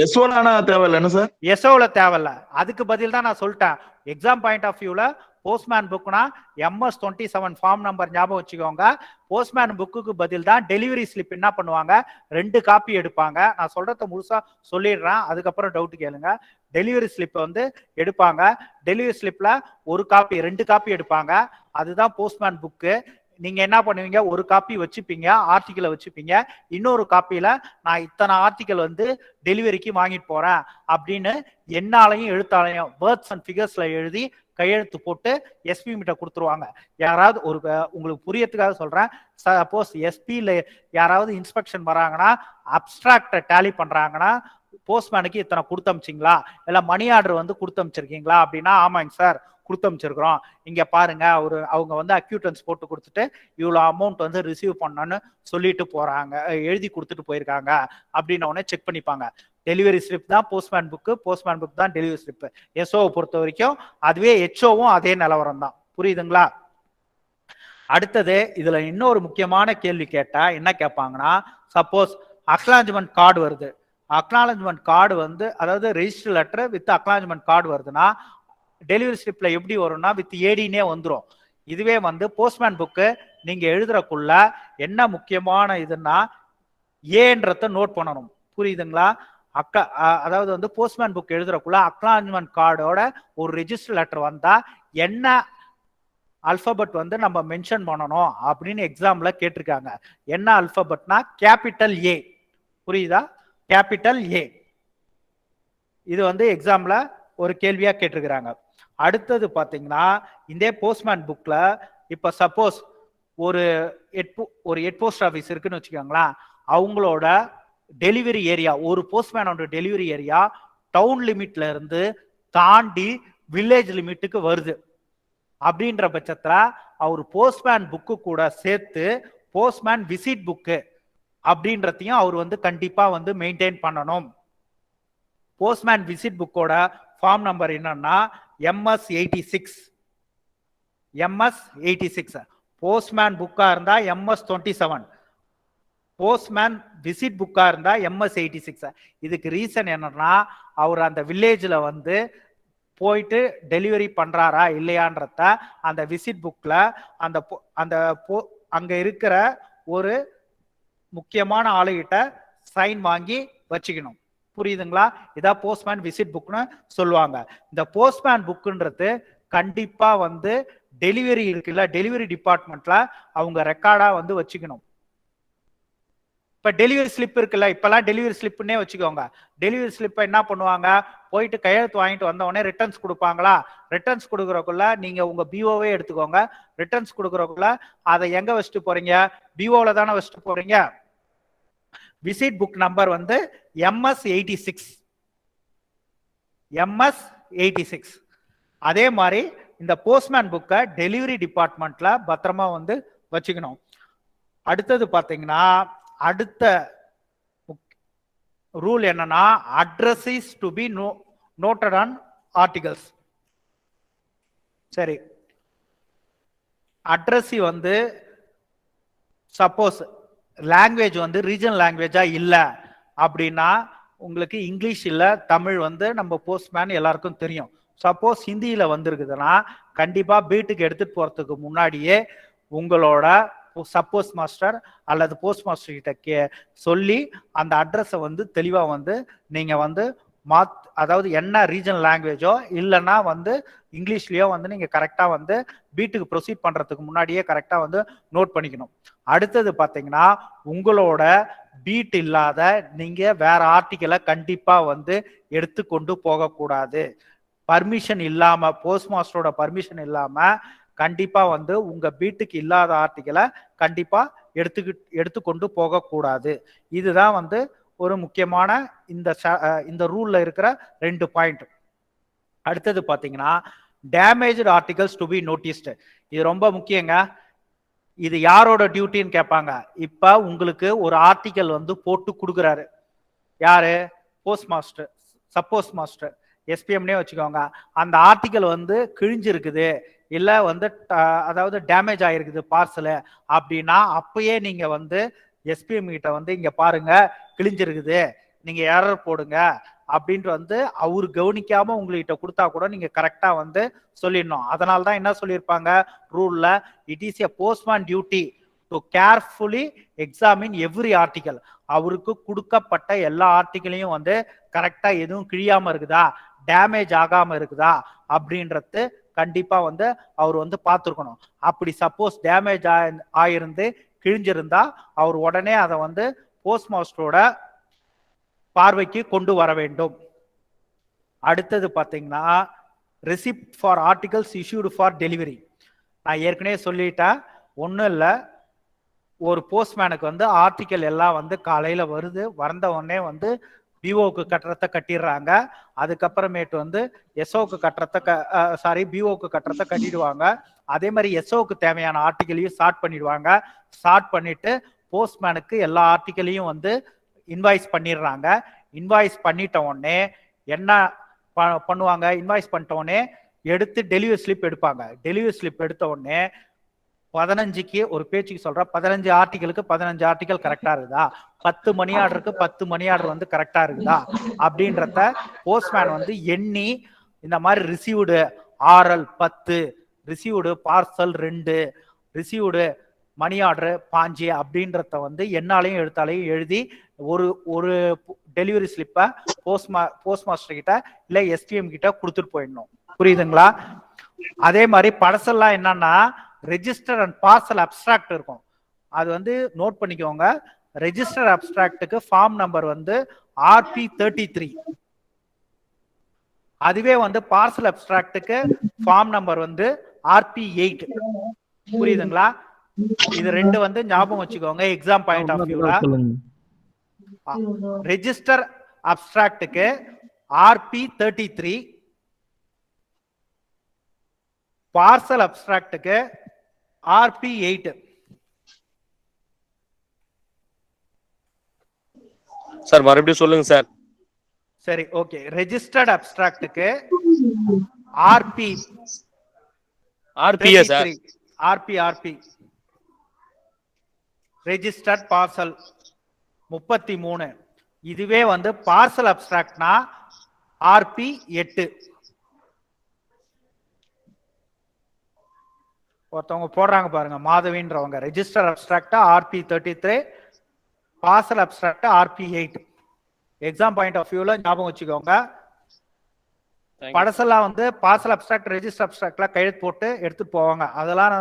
எஸ்ஓல தேவையில்ல சார். எஸ்ஓல தேவையில்ல. அதுக்கு பதில் தான் நான் சொல்லிட்டேன். எக்ஸாம் பாயிண்ட் ஆஃப் வியூல போஸ்ட்மேன் புக்னா MS-27 ஃபார்ம் நம்பர் ஞாபகம் வச்சுக்கோங்க. போஸ்ட்மேன் புக்கு பதில் தான் டெலிவரி ஸ்லிப் என்ன பண்ணுவாங்க, 2 காப்பி எடுப்பாங்க. நான் சொல்றத முழுசா சொல்லிடுறேன், அதுக்கப்புறம் டவுட் கேளுங்க. டெலிவரி ஸ்லிப் வந்து எடுப்பாங்க. டெலிவரி ஸ்லிப்ல ஒரு காப்பி 2 காப்பி எடுப்பாங்க. அதுதான் போஸ்ட்மேன் புக்கு. நீங்க என்ன பண்ணுவீங்க, ஒரு காப்பி வச்சுப்பீங்க, ஆர்டிக்கலை வச்சுப்பீங்க. இன்னொரு காப்பியில நான் இத்தனை ஆர்டிக்கல் வந்து டெலிவரிக்கு வாங்கிட்டு போறேன் அப்படின்னு என்னாலையும் எழுத்தாலையும் வேர்ட்ஸ் அண்ட் ஃபிகர்ஸ்ல எழுதி கையெழுத்து போட்டு எஸ்பி கிட்ட கொடுத்துருவாங்க. யாராவது ஒரு, உங்களுக்கு புரியறதுக்காக சொல்றேன், சப்போஸ் எஸ்பில யாராவது இன்ஸ்பெக்ஷன் வராங்கன்னா அப்டிராக்ட டேலி பண்றாங்கன்னா போஸ்ட்மேனுக்கு இத்தனை கொடுத்து அமிச்சிங்களா, இல்ல மணி ஆர்டர் வந்து கொடுத்து அமிச்சிருக்கீங்களா அப்படின்னா ஆமாங்க சார் கொடுத்து அமிச்சிருக்கிறோம், இங்க பாருங்க அவங்க வந்து அக்யூட்டன்ஸ் போட்டு கொடுத்துட்டு இவ்வளவு அமௌண்ட் வந்து ரிசீவ் பண்ணணும்னு சொல்லிட்டு போறாங்க, எழுதி கொடுத்துட்டு போயிருக்காங்க அப்படின்னு உடனே செக் பண்ணிப்பாங்க. டெலிவரி ஸ்லிப் தான் போஸ்ட்மேன் புக்கு, போஸ்ட்மேன் புக் தான் டெலிவரி ஸ்லிப். எஸ்ஓவை பொறுத்த வரைக்கும் அதுவே ஹெச்ஓவும் அதே நிலவரம் தான். புரியுதுங்களா? அடுத்தது இதுல இன்னொரு முக்கியமான கேள்வி கேட்டா என்ன கேட்பாங்கன்னா, சப்போஸ் அக்னாலஜ்மெண்ட் கார்டு வருது. அக்னாலஜ்மெண்ட் கார்டு வந்து, அதாவது register letter with acknowledgement card வருதுன்னா டெலிவரி ஸ்லிப்ல எப்படி வரும்னா வித் ஏடினே வந்துடும். இதுவே வந்து போஸ்ட்மேன் புக்கு நீங்க எழுதுறக்குள்ள என்ன முக்கியமான இதுன்னா ஏன்றத நோட் பண்ணணும். புரியுதுங்களா? அதாவது வந்து போஸ்ட்மேன் புக் எழுதுறக்குள்ள அக்னாலஜ்மெண்ட் கார்டோட ஒரு ரெஜிஸ்டர் லெட்டர் வந்தா என்ன அல்பபெட் வந்து நம்ம மென்ஷன் பண்ணணும் அப்படின்னு எக்ஸாம்ல கேட்டிருக்காங்க. என்ன அல்பபெட்னா கேபிட்டல் ஏ. புரியுதா? Capital A. இது வந்து எக்ஸாம்ல ஒரு கேள்வியா கேட்டிருக்கிறாங்க. அடுத்தது பாத்தீங்கன்னா இந்த போஸ்ட்மேன் புக்ல இப்ப சப்போஸ் ஒரு ஹெட் போஸ்ட் ஆபீஸ் இருக்குன்னு வச்சுக்கோங்களேன், அவங்களோட டெலிவரி ஏரியா, ஒரு போஸ்ட்மேனோட டெலிவரி ஏரியா டவுன் லிமிட்ல இருந்து தாண்டி வில்லேஜ் லிமிட்டுக்கு வருது அப்படின்ற பட்சத்துல அவர் போஸ்ட்மேன் புக்கு கூட சேர்த்து போஸ்ட்மேன் விசிட் புக்கு அப்படின்றதையும் அவர் வந்து கண்டிப்பா வந்து மெயின்டைன் பண்ணணும். போஸ்ட்மேன் விசிட் புக்கோட ஃபார்ம் நம்பர் என்னன்னா MS-86. MS-86. போஸ்ட்மேன் புக்கா இருந்தா MS-27. போஸ்ட்மேன் விசிட் புக்கா இருந்தா MS 86. இதுக்கு ரீசன் என்னன்னா அவர் அந்த வில்லேஜ்ல வந்து போயிட்டு டெலிவரி பண்றாரா இல்லையான்றத அந்த விசிட் புக்ல அந்த அந்த அங்க இருக்கிற ஒரு முக்கியமான ஆளுகிட்ட சைன் வாங்கி வச்சுக்கணும். புரியுதுங்களா? இதான் போஸ்ட்மேன் விசிட் புக்னு சொல்லுவாங்க. இந்த போஸ்ட்மேன் புக்ன்றது கண்டிப்பா வந்து டெலிவரி இருக்குல்ல, டெலிவரி டிபார்ட்மெண்ட்ல அவங்க ரெக்கார்டா வந்து வச்சுக்கணும். இப்ப டெலிவரி ஸ்லிப் இருக்குல்ல, இப்பெல்லாம் டெலிவரி ஸ்லிப்னே வச்சுக்கோங்க. டெலிவரி ஸ்லிப்பை என்ன பண்ணுவாங்க, போயிட்டு கையெழுத்து வாங்கிட்டு வந்த உடனே ரிட்டர்ன்ஸ் கொடுப்பாங்களா? ரிட்டர்ன்ஸ் கொடுக்குறக்குள்ள நீங்க உங்க பிஓவே எடுத்துக்கோங்க. ரிட்டர்ன்ஸ் கொடுக்குறக்குள்ள அதை எங்க வச்சுட்டு போறீங்க? பிஓல தானே வச்சுட்டு போறீங்க. விசிட் புக் நம்பர் வந்து MS 86. MS 86. அதே மாதிரி இந்த போஸ்ட்மேன் புக்கை டெலிவரி டிபார்ட்மெண்ட்ல பத்திரமா வந்து வச்சுக்கணும். அடுத்தது பாத்தீங்கன்னா அடுத்த ரூல் என்னன்னா address is to be noted on articles. சரி, அட்ரஸ் வந்து சப்போஸ் லாங்குவேஜ் வந்து ரீஜனல் லாங்குவேஜா இல்ல அப்படின்னா உங்களுக்கு இங்கிலீஷ் இல்ல தமிழ் வந்து நம்ம போஸ்ட்மேன் எல்லாருக்கும் தெரியும். சப்போஸ் ஹிந்தியில வந்திருக்குதுன்னா கண்டிப்பா வீட்டுக்கு எடுத்துட்டு போறதுக்கு முன்னாடியே உங்களோட சப்போஸ் மாஸ்டர் அல்லது போஸ்ட் மாஸ்டர் கிட்ட சொல்லி அந்த அட்ரஸை வந்து தெளிவா வந்து நீங்க வந்து அதாவது என்ன ரீஜனல் லாங்குவேஜோ இல்லைன்னா வந்து இங்கிலீஷ்லயோ வந்து நீங்க கரெக்டா வந்து வீட்டுக்கு ப்ரொசீட் பண்றதுக்கு முன்னாடியே கரெக்டா வந்து நோட் பண்ணிக்கணும். அடுத்தது பாத்தீங்கன்னா உங்களோட பீட் இல்லாத நீங்க வேற ஆர்டிக்கலை கண்டிப்பா வந்து எடுத்துக்கொண்டு போகக்கூடாது. பர்மிஷன் இல்லாம போஸ்ட் மாஸ்டரோட பர்மிஷன் இல்லாம கண்டிப்பா வந்து உங்க வீட்டுக்கு இல்லாத ஆர்டிக்கலை கண்டிப்பா எடுத்துக்கொண்டு போகக்கூடாது. இதுதான் வந்து ஒரு முக்கியமான இந்த ரூல்ல இருக்கிற 2 பாயிண்ட். அடுத்தது பாத்தீங்கன்னா damaged articles to be noticed. இது ரொம்ப முக்கியங்க. இது யாரோட டியூட்டின்னு கேட்பாங்க. இப்ப உங்களுக்கு ஒரு ஆர்டிக்கல் வந்து போட்டு கொடுக்குறாரு யாரு? போஸ்ட் மாஸ்டர், சப்போஸ் மாஸ்டர், SPMனே வச்சுக்கோங்க. அந்த ஆர்டிக்கல் வந்து கிழிஞ்சிருக்குது இல்ல வந்து அதாவது டேமேஜ் ஆயிருக்குது பார்சல் அப்படின்னா அப்பயே நீங்க வந்து SPM கிட்ட வந்து இங்க பாருங்க கிழிஞ்சிருக்குது, நீங்க எரர் போடுங்க அப்படின்ட்டு வந்து அவரு கவனிக்காம உங்ககிட்ட கொடுத்தா கூட நீங்க கரெக்டா வந்து சொல்லிடணும். அதனால்தான் என்ன சொல்லியிருப்பாங்க ரூல்ல, it is a postman duty to carefully examine every article. அவருக்கு கொடுக்கப்பட்ட எல்லா ஆர்டிக்கலையும் வந்து கரெக்டா எதுவும் கிழியாம இருக்குதா, டேமேஜ் ஆகாம இருக்குதா அப்படின்றது கண்டிப்பா வந்து அவர் வந்து பார்த்துருக்கணும். அப்படி சப்போஸ் டேமேஜ் ஆயிருந்து கிழிஞ்சிருந்தா அவர் உடனே அதை வந்து போஸ்ட் மாஸ்டரோட பார்வைக்கு கொண்டு வர வேண்டும். அடுத்தது பாத்தீங்கன்னா receipt for articles issued for delivery. நான் ஏற்கனவே சொல்லிட்டேன், ஒன்றும் இல்லை, ஒரு போஸ்ட்மேனுக்கு வந்து ஆர்டிக்கல் எல்லாம் வந்து காலையில வருது, வந்த உடனே வந்து பிஓக்கு கட்டுறத கட்டிடுறாங்க. அதுக்கப்புறமேட்டு வந்து எஸ்ஓக்கு கட்டுறத பிஓக்கு கட்டுறத கட்டிடுவாங்க. அதே மாதிரி எஸ்ஓக்கு தேவையான ஆர்டிக்கலையும் ஸ்டார்ட் பண்ணிடுவாங்க. ஸ்டார்ட் பண்ணிட்டு போஸ்ட்மேனுக்கு எல்லா ஆர்டிக்கலையும் வந்து இன்வாய்ஸ் பண்ணிடுறாங்க. இன்வாய்ஸ் பண்ணிட்ட உடனே என்ன பண்ணுவாங்க, இன்வாய்ஸ் பண்ணிட்ட உடனே எடுத்து டெலிவரி ஸ்லிப் எடுப்பாங்க. டெலிவரி ஸ்லிப் எடுத்த உடனே 15க்கு ஒரு பேச்சுக்கு சொல்ற 15 ஆர்டிகளுக்கு 15 ஆர்டிகல் கரெக்டா இருக்குதா, 10 மணி ஆர்டருக்கு 10 மணி ஆர்டர் வந்து கரெக்டா இருக்குதா அப்படின்றத போஸ்ட்மேன் வந்து எண்ணி இந்த மாதிரி received RL 10, received parcel 2, received money order 5 அப்படின்றத வந்து என்னாலையும் எழுத்தாலையும் எழுதி ஒரு டெலிவரி ஸ்லிப்பை போஸ்ட் மாஸ்டர் கிட்ட இல்ல SPM கிட்ட கொடுத்துட்டு போயிடணும். புரியுதுங்களா? அதே மாதிரி படசெல்லாம் என்னன்னா ரெஜிஸ்டர் அண்ட் பார்சல் அப்டிராக்ட் இருக்கும். அது வந்து நோட் பண்ணிக்கோங்க. ரெஜிஸ்டர் அப்டிராக்டுக்கு ஃபார்ம் நம்பர் வந்து RP33. அதுவே வந்து பார்சல் அப்டிராக்டுக்கு ஃபார்ம் நம்பர் வந்து RP8. புரியுதுங்களா? இது 2 வந்து ஞாபகம் வச்சுக்கோங்க எக்ஸாம் பாயிண்ட் ஆஃப் வியூல. ரெஜிஸ்டர் அப்டிராக்டுக்கு RP33, பார்சல் அப்டிராக்டுக்கு RP8. சார் மறுபடியும் சொல்லுங்க சார். சரி, ஓகே. ரெஜிஸ்டர்ட் அப்டிராக்டுக்கு RP sir. RP registered parcel 33. இதுவே வந்து பார்சல் அப்ஸ்ட்ராக்ட்னா ஆர்பி 8. ஒருத்தவங்க போடுறாங்க பாருங்க, மாதவின்றவங்க. ரெஜிஸ்டர் அப்ஸ்ட்ராக்டா ஆர்பி 33, பார்சல் அப்ஸ்ட்ராக்டா ஆர்பி 8. எக்ஸாம் பாயிண்ட் ஆஃப் வியூல ஞாபகம் வச்சுக்கோங்க. படசெல்லாம் வந்து பார்சல் அப்ஸ்ட்ராக்ட், ரெஜிஸ்டர் அப்ஸ்ட்ராக்ட்லாம் கையெழுத்து போட்டு எடுத்துட்டு போவாங்க. அதெல்லாம்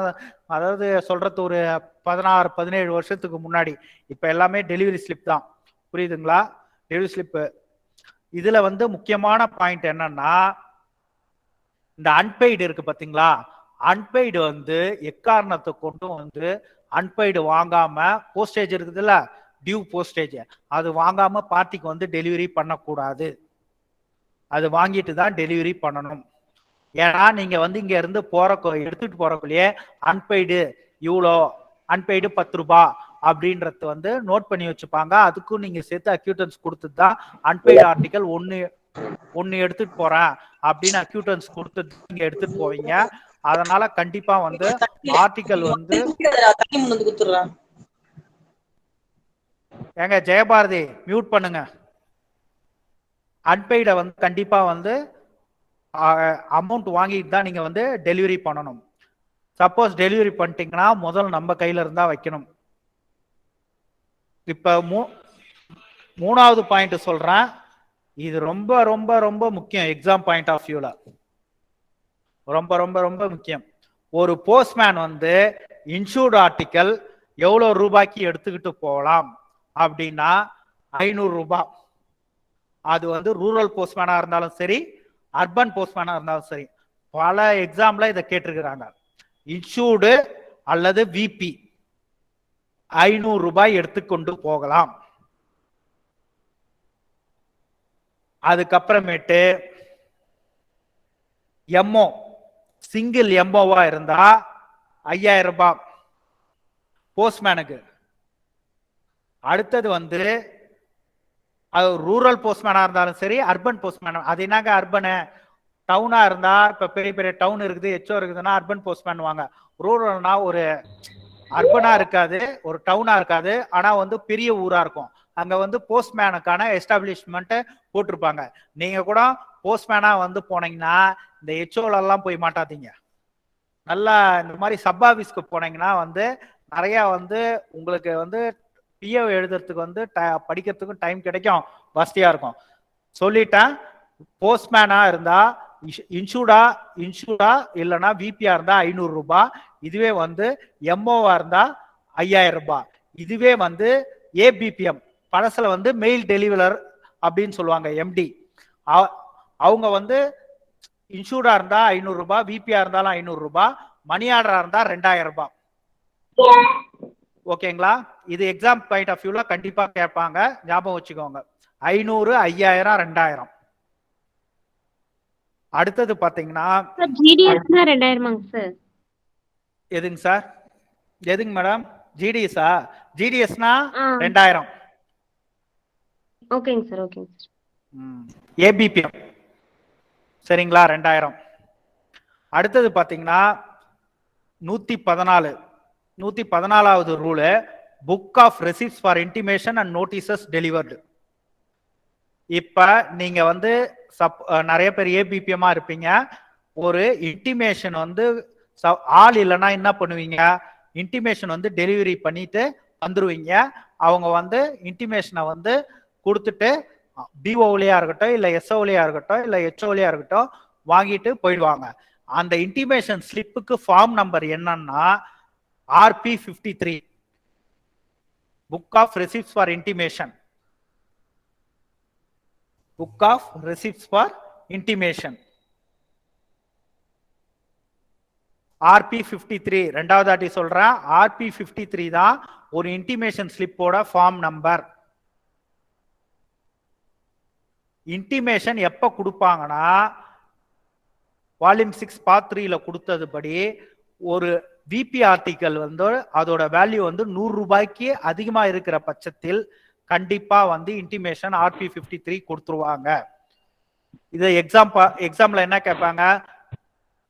அதாவது சொல்றது ஒரு 16-17 வருஷத்துக்கு முன்னாடி. இப்ப எல்லாமே டெலிவரி ஸ்லிப் தான். புரியுதுங்களா? Delivery slip. இதுல வந்து முக்கியமான பாயிண்ட் என்னன்னா, இந்த அன்பெய்டு இருக்கு பாத்தீங்களா? அன்பெய்டு வந்து எக்காரணத்தை கொண்டும் வந்து அன்பெய்டு வாங்காம, போஸ்டேஜ் இருக்குதுல்ல, டியூ போஸ்டேஜ், அது வாங்காம பார்ட்டிக்கு வந்து டெலிவரி பண்ணக்கூடாது. அது வாங்கிட்டு தான் டெலிவரி பண்ணணும். ஏன்னா நீங்க வந்து இங்க இருந்து எடுத்துட்டு போறக்குள்ளேயே அன்பெய்டு இவ்வளோ, அன்பெய்டு 10 ரூபாய் அப்படின்றது வந்து நோட் பண்ணி வச்சுப்பாங்க. அதுக்கும் நீங்க சேர்த்து அக்யூட்டன்ஸ் கொடுத்துட்டு தான் அன்பெய்டு ஆர்டிகல் ஒன்னு எடுத்துட்டு போறேன் அப்படின்னு அக்யூட்டன்ஸ் கொடுத்துட்டு நீங்க எடுத்துட்டு போவீங்க. அதனால கண்டிப்பா வந்து ஆர்டிகல் வந்து ஏங்க ஜெயபாரதி மியூட் பண்ணுங்க. அன்பெய்ட வந்து கண்டிப்பா வந்து அமௌண்ட் வாங்கிட்டு தான் நீங்க வந்து டெலிவரி பண்ணணும். சப்போஸ் டெலிவரி பண்ணிட்டீங்கன்னா முதல் நம்ம கையில இருந்தா வைக்கணும். இப்ப மூணாவது பாயிண்ட் சொல்றேன். இது ரொம்ப ரொம்ப ரொம்ப முக்கியம். எக்ஸாம் பாயிண்ட் ஆஃப் வியூல ரொம்ப ரொம்ப ரொம்ப முக்கியம். ஒரு போஸ்ட்மேன் வந்து இன்சூர்ட் ஆர்டிக்கல் எவ்வளவு ரூபாய்க்கு எடுத்துக்கிட்டு போகலாம் அப்படின்னா 500 ரூபாய். அது வந்து ரூரல் போஸ்ட்மேனா இருந்தாலும் சரி, அர்பன் போஸ்ட்மேனா இருந்தாலும் சரி. பல எக்ஸாம்ல இதை கேட்டிருக்கிறாங்க. இன்சூர்டு அல்லது விபி 500 ரூபாய் எடுத்துக்கொண்டு போகலாம். அதுக்கப்புறமேட்டு எம்ஓ, சிங்கிள் எம்ஓவா இருந்தா 5000 ரூபாய் போஸ்ட்மேனுக்கு. அடுத்தது வந்து அது ரூரல் போஸ்ட்மேனா இருந்தாலும் சரி, அர்பன் போஸ்ட்மேன். அது என்னங்க அர்பனு? டவுனா இருந்தா, இப்ப பெரிய பெரிய டவுன் இருக்குது, எச்சோ இருக்குதுன்னா அர்பன் போஸ்ட்மேன் வாங்க. ரூரல்னா ஒரு அர்பனா இருக்காது, ஒரு டவுனா இருக்காது, ஆனா வந்து பெரிய ஊரா இருக்கும். அங்க வந்து போஸ்ட்மேனுக்கான எஸ்டாப்ளிஷ்மெண்ட் போட்டிருப்பாங்க. நீங்க கூட போஸ்ட்மேனா வந்து போனீங்கன்னா இந்த எச்ஓல எல்லாம் போய் மாட்டாதீங்க. நல்லா இந்த மாதிரி சப் ஆபீஸ்க்கு போனீங்கன்னா வந்து நிறைய வந்து உங்களுக்கு வந்து பிஏ எழுதுறதுக்கு வந்து படிக்கிறதுக்கும் டைம் கிடைக்கும், வசதியா இருக்கும். சொல்லிட்டேன். போஸ்ட்மேனா இருந்தா இன்சூர்டா இல்லைன்னா விபியா இருந்தா 500 ரூபாய். இதுவே வந்து எம்ஓவா இருந்தா 5000 ரூபாய். இதுவே வந்து ஏபிபிஎம் பழசுல வந்து மெயில் டெலிவரர் அப்படின்னு சொல்லுவாங்க, எம்டி. அவங்க வந்து இன்சூர்டா இருந்தா 500 ரூபாய், விபியா இருந்தாலும் 500 ரூபாய், மணி ஆர்டரா இருந்தா 2000 ரூபாய். ஓகேங்களா? இது எக்ஸாம் பாயிண்ட் ஆஃப் வியூல கண்டிப்பா கேட்பாங்க, ஞாபகம் வச்சுக்கோங்க. 500, 5000, 2000. அடுத்தது பாத்தீங்கன்னா ஜிடிஎஸ்னா 2000 சார். எதுங்க சார்? எதுங்க மேடம்? ஜிடிஎஸ்ஸா? ஜிடிஎஸ்னா 2000. ஓகேங்க சார், ஓகேங்க சார். ஏபிபிஎம் சரிங்களா? 2000. அடுத்தது பாத்தீங்கன்னா 114வது rule, book of receipts for intimation and notices delivered. இப்ப நீங்க வந்து நிறைய பேர் ஏபிபிஎம்மா இருப்பீங்க. ஒரு இன்டிமேஷன் வந்து ஆள் இல்லைன்னா என்ன பண்ணுவீங்க? இன்டிமேஷன் வந்து டெலிவரி பண்ணிட்டு வந்துருவீங்க. அவங்க வந்து இன்டிமேஷனை வந்து கொடுத்துட்டு பிஓலியா இருக்கட்டும், இல்ல எஸ்ஓலியா இருக்கட்டும், இல்ல ஹெச்ஓலியா இருக்கட்டும், வாங்கிட்டு போயிடுவாங்க. அந்த இன்டிமேஷன் ஸ்லிப்புக்கு ஃபார்ம் நம்பர் என்னன்னா RP 53, book of receipts for intimation. Book of receipts for intimation RP 53. ரெண்டாவது ஆட்டி சொல்றேன், ஆர்பி 53 தான் ஒரு இன்டிமேஷன் ஸ்லிப்போட ஃபார்ம் நம்பர். இன்டிமேஷன் எப்ப கொடுப்பாங்கன்னா வால்யூம் 6 பார்ட் 3ல கொடுத்ததுபடி ஒரு விபி ஆர்டிக்கல் வந்து அதோட வேல்யூ வந்து 100 ரூபாய்க்கு அதிகமா இருக்கிற பட்சத்தில் கண்டிப்பா வந்து இன்டிமேஷன் ஆர்பி 53 கொடுத்துருவாங்க. இது எக்ஸாம்ல என்ன கேட்பாங்க?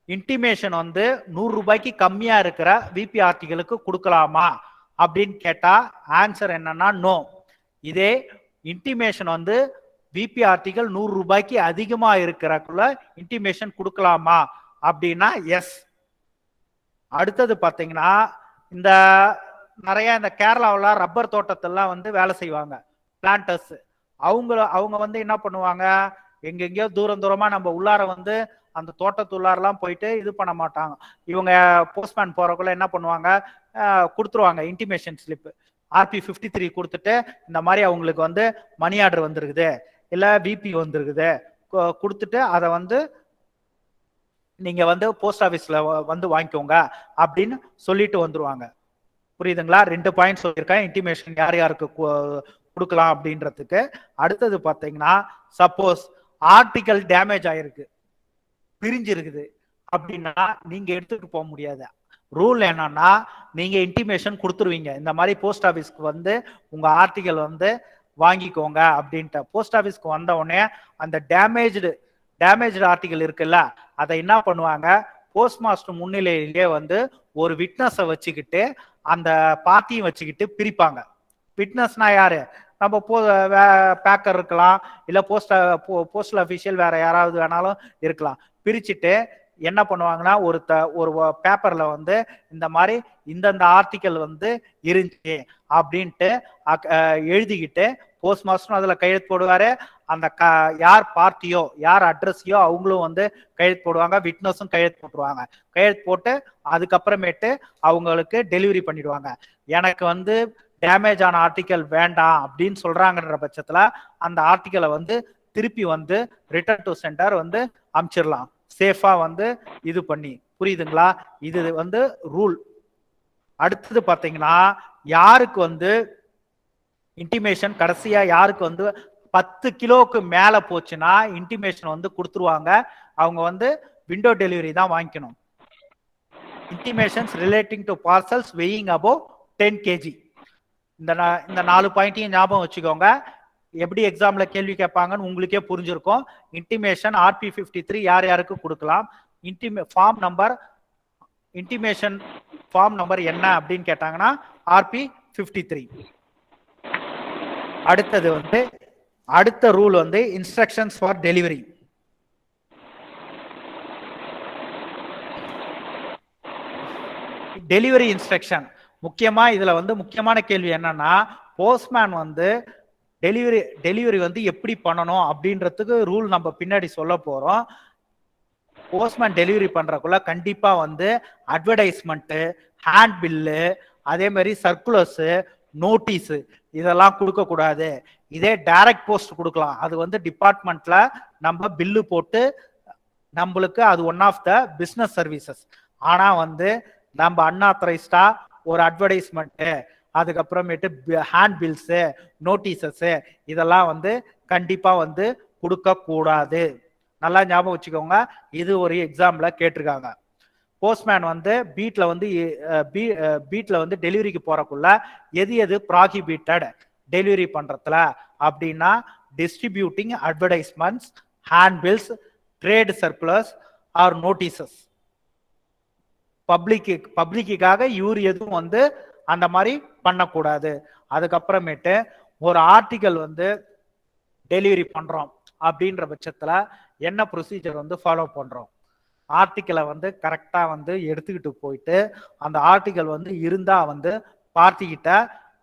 இன்டிமேஷன் வந்து 100 ரூபாய்க்கு கம்மியா இருக்கிற விபி ஆர்டிகளுக்கு கொடுக்கலாமா அப்படின்னு கேட்டா ஆன்சர் என்னன்னா நோ. இதே இன்டிமேஷன் வந்து பிபி ஆர்டிகல் 100 ரூபாய்க்கு அதிகமா இருக்கிறக்குள்ள இன்டிமேஷன் கொடுக்கலாமா அப்படின்னா எஸ். அடுத்தது பாத்தீங்கன்னா இந்த நிறைய இந்த கேரளாவில் ரப்பர் தோட்டத்தெல்லாம் வந்து வேலை செய்வாங்க பிளான்டர்ஸ். அவங்க வந்து என்ன பண்ணுவாங்க, எங்கெங்கயோ தூரமா நம்ம உள்ளார வந்து அந்த தோட்டத்துள்ளாரெல்லாம் போயிட்டு இது பண்ண மாட்டாங்க. இவங்க போஸ்ட்மேன் போறக்குள்ள என்ன பண்ணுவாங்க, கொடுத்துருவாங்க இன்டிமேஷன் ஸ்லிப் RP 53 கொடுத்துட்டு இந்த மாதிரி அவங்களுக்கு வந்து மணி ஆர்டர் வந்திருக்குது இல்ல பிபி வந்திருக்குது கொடுத்துட்டு அதை வந்து நீங்க வந்து போஸ்ட் ஆபீஸ்ல வந்து வாங்கிக்கோங்க அப்படின்னு சொல்லிட்டு வந்துருவாங்க. புரியுதுங்களா? 2 பாயிண்ட் சொல்லியிருக்கேன் இன்டிமேஷன் யார் யாருக்கு கொடுக்கலாம் அப்படின்றதுக்கு. அடுத்தது பாத்தீங்கன்னா சப்போஸ் ஆர்டிகல் டேமேஜ் ஆயிருக்கு, பிரிஞ்சிருக்குது அப்படின்னா நீங்க எடுத்துட்டு போக முடியாது. ரூல் என்னன்னா நீங்க இன்டிமேஷன் கொடுத்துருவீங்க, இந்த மாதிரி போஸ்ட் ஆபீஸ்க்கு வந்து உங்க ஆர்டிகல் வந்து வாங்கிக்கோங்க அப்படின்ட்டு. போஸ்ட் ஆபீஸ்க்கு வந்த உடனே அந்த டேமேஜ்டு ஆர்டிகல் இருக்குல்ல அதை என்ன பண்ணுவாங்க, போஸ்ட் மாஸ்டர் முன்னிலையிலேயே வந்து ஒரு விட்னஸை வச்சுக்கிட்டு அந்த பார்ட்டியும் வச்சுக்கிட்டு பிரிப்பாங்க. விட்னஸ்னா யாரு, நம்ம பேக்கர் இருக்கலாம் இல்ல போஸ்டல் அபிஷியல் வேற யாராவது வேணாலும் இருக்கலாம். பிரிச்சுட்டு என்ன பண்ணுவாங்கன்னா ஒரு பேப்பர்ல வந்து இந்த மாதிரி இந்தந்த ஆர்டிக்கல் வந்து இருந்துச்சு அப்படின்ட்டு எழுதிக்கிட்டு போஸ்ட் மாஸ்டரும் அதுல கையெழுத்து போடுவாரு. அந்த யார் பார்ட்டியோ யார் அட்ரஸையோ அவங்களும் வந்து கையெழுத்து போடுவாங்க, விட்னஸும் கையெழுத்து போட்டுருவாங்க. கையெழுத்து போட்டு அதுக்கப்புறமேட்டு அவங்களுக்கு டெலிவரி பண்ணிடுவாங்க. எனக்கு வந்து டேமேஜ் ஆன ஆர்டிக்கல் வேண்டாம் அப்படின்னு சொல்றாங்கன்ற பட்சத்துல அந்த ஆர்டிக்கலை வந்து திருப்பி வந்து ரிட்டர்ன் டு சென்டர் வந்து அனுப்பிச்சிடலாம், சேஃபா வந்து இது பண்ணி. புரியுதுங்களா? இது வந்து ரூல். அடுத்தது பாத்தீங்கன்னா யாருக்கு வந்து இன்டிமேஷன் கடைசியா யாருக்கு வந்து 10 கிலோவுக்கு மேல போச்சுன்னா இன்டிமேஷன் வந்து கொடுத்துருவாங்க. அவங்க வந்து விண்டோ டெலிவரி தான் வாங்கிக்கணும். Intimations relating to parcels weighing above 10 kg. இந்த 4 பாயிண்ட்டையும் ஞாபகம் வச்சுக்கோங்க. எப்படி எக்ஸாம்ல கேள்வி கேட்பாங்கன்னு உங்களுக்கே புரிஞ்சிருக்கும். இன்டிமேஷன் RP 53 யார் யாருக்கு கொடுக்கலாம், இன்டிமேஷன் ஃபார்ம் நம்பர் என்ன அப்படின்னு கேட்டாங்கன்னா RP 53. அடுத்தது வந்து அடுத்த ரூல் வந்து instructions for delivery. Delivery instruction முக்கியமா இதுல வந்து முக்கியமான கேள்வி என்னன்னா, போஸ்ட்மேன் வந்து டெலிவரி வந்து எப்படி பண்ணணும் அப்படின்றதுக்கு ரூல் நம்ம பின்னாடி சொல்ல போறோம். போஸ்ட்மேன் டெலிவரி பண்றதுக்குள்ள கண்டிப்பா வந்து அட்வர்டைஸ்மெண்ட், ஹேண்ட் பில்லு, அதே மாதிரி சர்க்குலர்ஸ், நோட்டீஸ் இதெல்லாம் கொடுக்க கூடாது. இதே டைரக்ட் போஸ்ட் கொடுக்கலாம். அது வந்து டிபார்ட்மெண்ட்ல நம்ம பில்லு போட்டு நம்மளுக்கு அது one of the business services. ஆனா வந்து நம்ம அன்ஆத்தரைஸ்டா ஒரு அட்வர்டைஸ்மெண்ட், அதுக்கப்புறமேட்டு ஹேண்ட் பில்ஸ், நோட்டீசஸ் இதெல்லாம் வந்து கண்டிப்பா வந்து கொடுக்க கூடாது. நல்லா ஞாபகம் வச்சுக்கோங்க. இது ஒரு எக்ஸாம்ல கேட்டிருக்காங்க. போஸ்ட்மேன் வந்து பீட்ல வந்து டெலிவரிக்கு போறக்குள்ள எது ப்ராஹிபிட்டட் டெலிவரி பண்றதுல அப்படின்னா distributing advertisements, hand bills, trade circulars or notices. பப்ளிக்காக இவர் எதுவும் வந்து அந்த மாதிரி பண்ணக்கூடாது. அதுக்கப்புறமேட்டு ஒரு ஆர்டிகல் வந்து டெலிவரி பண்றோம் அப்படின்ற பட்சத்துல என்ன ப்ரொசீஜர் வந்து ஃபாலோ பண்றோம், ஆர்டிக்கலை வந்து கரெக்டா வந்து எடுத்துக்கிட்டு போயிட்டு அந்த ஆர்டிக்கல் வந்து இருந்தா வந்து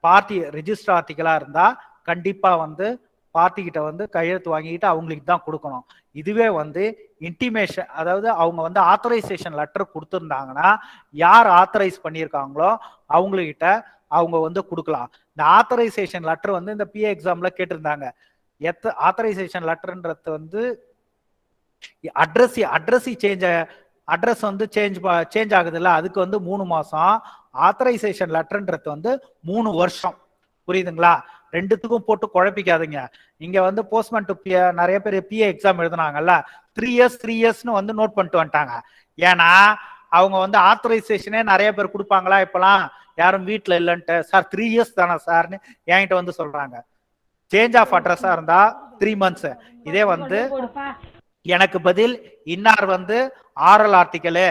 பார்ட்டி ரெஜிஸ்டர் ஆர்டிக்கலா இருந்தா கண்டிப்பா வந்து பார்ட்டி கிட்ட வந்து கையெழுத்து வாங்கிட்டு அவங்களுக்கு தான் கொடுக்கணும். இதுவே வந்து இன்டிமேஷன், அதாவது அவங்க வந்து ஆத்தரைசேஷன் லெட்டர் கொடுத்துருந்தாங்கன்னா யார் ஆத்தரைஸ் பண்ணியிருக்காங்களோ அவங்ககிட்ட அவங்க வந்து கொடுக்கலாம். இந்த ஆத்தரைசேஷன் லெட்டர் வந்து இந்த PA எக்ஸாம்ல கேட்டிருந்தாங்க. ஆத்தரைசேஷன் லெட்டர்ன்றது வந்து அட்ரஸ் வந்து சேஞ்ச் ஆகுது இல்ல, அதுக்கு வந்து 3 மாசம். ஆத்தரைசேஷன் லெட்டர்ன்றது வந்து 3 வருஷம். புரியுதுங்களா? ரெண்டுத்துக்கும் போட்டு குழப்பிக்காதீங்க. இங்க வந்து போஸ்ட்மேன் டு நிறைய பேர் PA எக்ஸாம் எழுதுனாங்கல்ல, 3 இயர்ஸ்னு வந்து நோட் பண்ணிட்டு வந்துட்டாங்க. ஏன்னா அவங்க வந்து ஆத்தரைசேஷனே நிறைய பேர் கொடுப்பாங்களா இப்பெல்லாம், யாரும் வீட்டுல இல்லைன்ட்டு, சார் 3 இயர்ஸ் தானே சார்னு என்கிட்ட வந்து சொல்றாங்க. சேஞ்ச் ஆஃப் அட்ரஸா இருந்தா 3 months. இதே வந்து எனக்கு பதில் இன்னார் வந்து ஆரல் ஆர்டிக்கலு